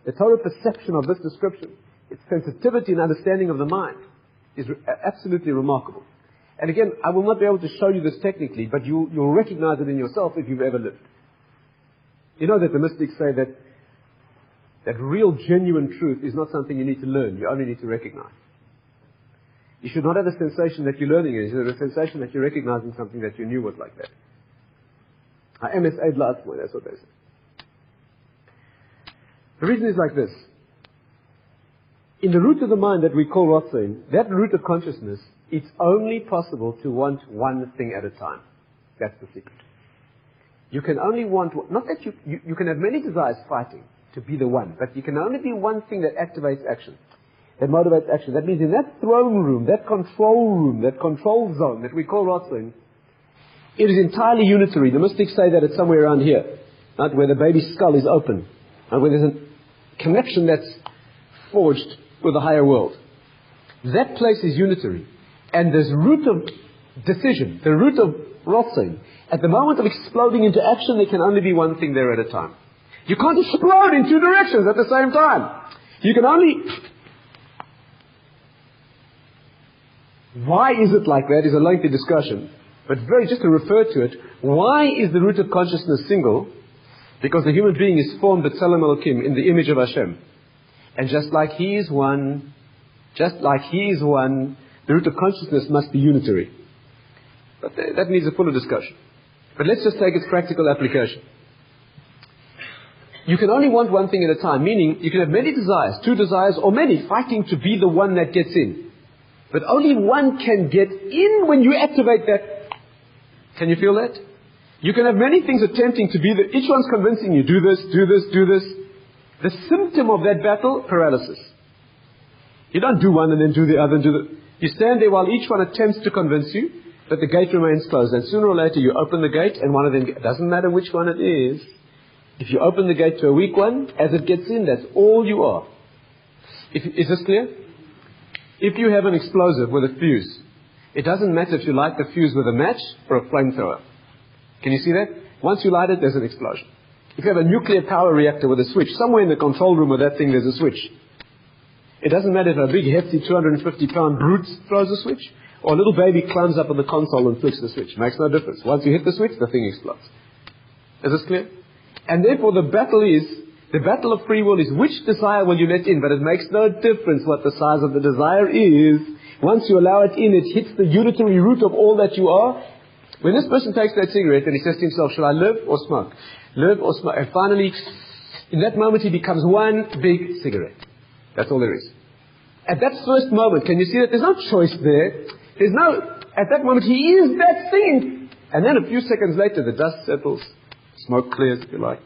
the total perception of this description, its sensitivity and understanding of the mind, is absolutely remarkable. And again, I will not be able to show you this technically, but you'll recognize it in yourself if you've ever lived. You know that the mystics say that real, genuine truth is not something you need to learn, you only need to recognize. You should not have a sensation that you're learning it. You should have a sensation that you're recognizing something that you knew was like that. MS Eidlatsmoy, that's what they say. The reason is like this. In the root of the mind that we call Rotzein, that root of consciousness, it's only possible to want one thing at a time. That's the secret. You can only want, not that you can have many desires fighting to be the one, but you can only be one thing that activates action, that motivates action. That means in that throne room, that control zone that we call Rotzein, it is entirely unitary. The mystics say that it's somewhere around here, right, where the baby's skull is open, and where there's a connection that's forged with the higher world. That place is unitary. And this root of decision, the root of Rotzein, at the moment of exploding into action, there can only be one thing there at a time. You can't explode in two directions at the same time. You can only... Why is it like that is a lengthy discussion. But just to refer to it, why is the root of consciousness single? Because the human being is formed at Tselem Elokim, in the image of Hashem. And just like He is one, the root of consciousness must be unitary. But that needs a fuller discussion. But let's just take its practical application. You can only want one thing at a time, meaning you can have many desires, 2 desires or many, fighting to be the one that gets in. But only one can get in when you activate that. Can you feel that? You can have many things attempting to be there. Each one's convincing you, do this, do this, do this. The symptom of that battle, paralysis. You don't do one and then do the other and do the... You stand there while each one attempts to convince you, but the gate remains closed. And sooner or later you open the gate and one of them... It doesn't matter which one it is. If you open the gate to a weak one, as it gets in, that's all you are. Is this clear? If you have an explosive with a fuse, it doesn't matter if you light the fuse with a match or a flamethrower. Can you see that? Once you light it, there's an explosion. If you have a nuclear power reactor with a switch, somewhere in the control room of that thing there's a switch. It doesn't matter if a big hefty 250-pound brute throws a switch, or a little baby climbs up on the console and flicks the switch. It makes no difference. Once you hit the switch, the thing explodes. Is this clear? And therefore the battle of free will is which desire will you let in, but it makes no difference what the size of the desire is. Once you allow it in, it hits the unitary root of all that you are. When this person takes that cigarette and he says to himself, shall I live or smoke? Live or smoke? And finally, in that moment he becomes one big cigarette. That's all there is. At that first moment, can you see that there's no choice there? At that moment he is that thing. And then a few seconds later the dust settles, smoke clears if you like.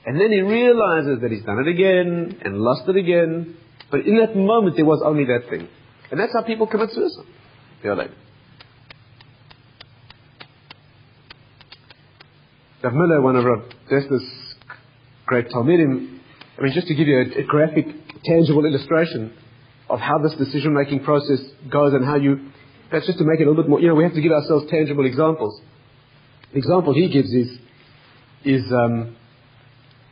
And then he realizes that he's done it again and lost it again. But in that moment there was only that thing. And that's how people commit suicide. Rav Miller, one of Rav Dessler's great Talmidim, just to give you a graphic, tangible illustration of how this decision-making process goes and how that's just to make it a little bit more, we have to give ourselves tangible examples. The example he gives is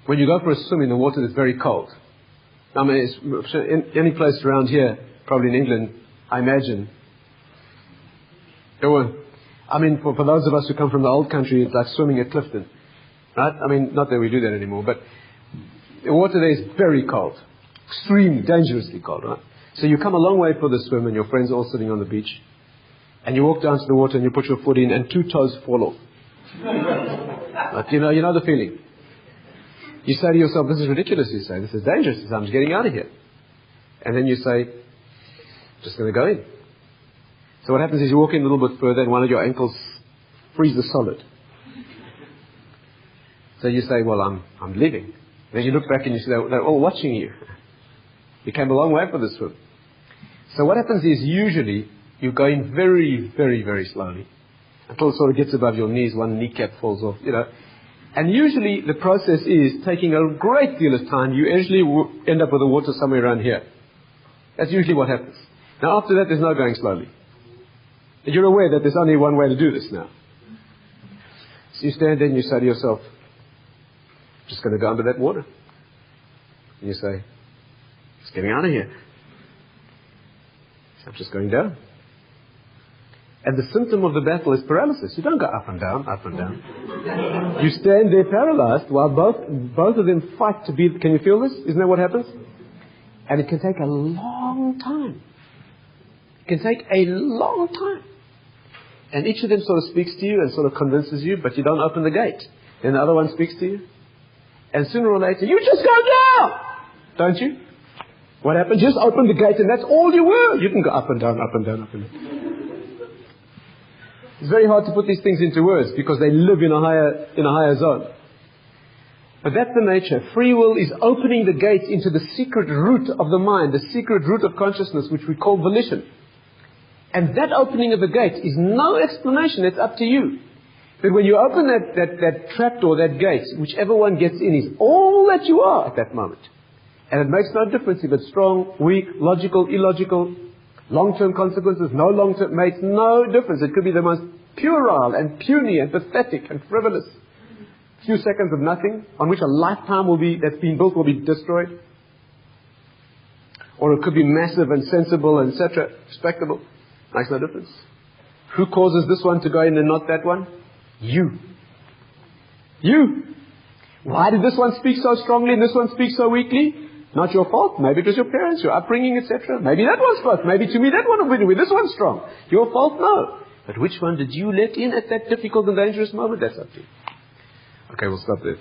when you go for a swim in the water that's very cold. Any place around here, probably in England, I imagine. Go on. For those of us who come from the old country, it's like swimming at Clifton. Right? Not that we do that anymore, but the water there is very cold. Extremely, dangerously cold, right? So you come a long way for the swim and your friends are all sitting on the beach. And you walk down to the water and you put your foot in and 2 toes fall off. But you know the feeling. You say to yourself, this is ridiculous, you say. This is dangerous. I'm just getting out of here. And then you say, just going to go in. So what happens is you walk in a little bit further and one of your ankles freezes solid. So you say, well, I'm leaving. Then you look back and you see they're all watching you. You came a long way for this swim. So what happens is usually you go in very, very, very slowly until it sort of gets above your knees, one kneecap falls off, And usually the process is taking a great deal of time. You usually end up with the water somewhere around here. That's usually what happens. Now after that there's no going slowly. And you're aware that there's only one way to do this now. So you stand there and you say to yourself, just going to go under that water. And you say, just getting out of here. So I'm just going down. And the symptom of the battle is paralysis. You don't go up and down, up and down. You stand there paralyzed while both of them fight to be... Can you feel this? Isn't that what happens? And it can take a long time. It can take a long time. And each of them sort of speaks to you and sort of convinces you, but you don't open the gate. Then the other one speaks to you. And sooner or later, you just go down! Don't you? What happens? Just open the gate and that's all you were. You can go up and down, up and down, up and down. It's very hard to put these things into words because they live in a higher zone. But that's the nature. Free will is opening the gates into the secret root of the mind, the secret root of consciousness, which we call volition. And that opening of the gate is no explanation. It's up to you. But when you open that trapdoor, that gate, whichever one gets in is all that you are at that moment. And it makes no difference if it's strong, weak, logical, illogical, long-term consequences, no long-term, makes no difference. It could be the most puerile and puny and pathetic and frivolous. A few seconds of nothing on which a lifetime that's been built will be destroyed. Or it could be massive and sensible and etc., respectable. Makes no difference. Who causes this one to go in and not that one? You. You. Why did this one speak so strongly and this one speak so weakly? Not your fault. Maybe it was your parents, your upbringing, etc. Maybe that one spoke. Maybe to me that one would be this one's strong. Your fault? No. But which one did you let in at that difficult and dangerous moment? That's up to you. Okay, we'll stop there.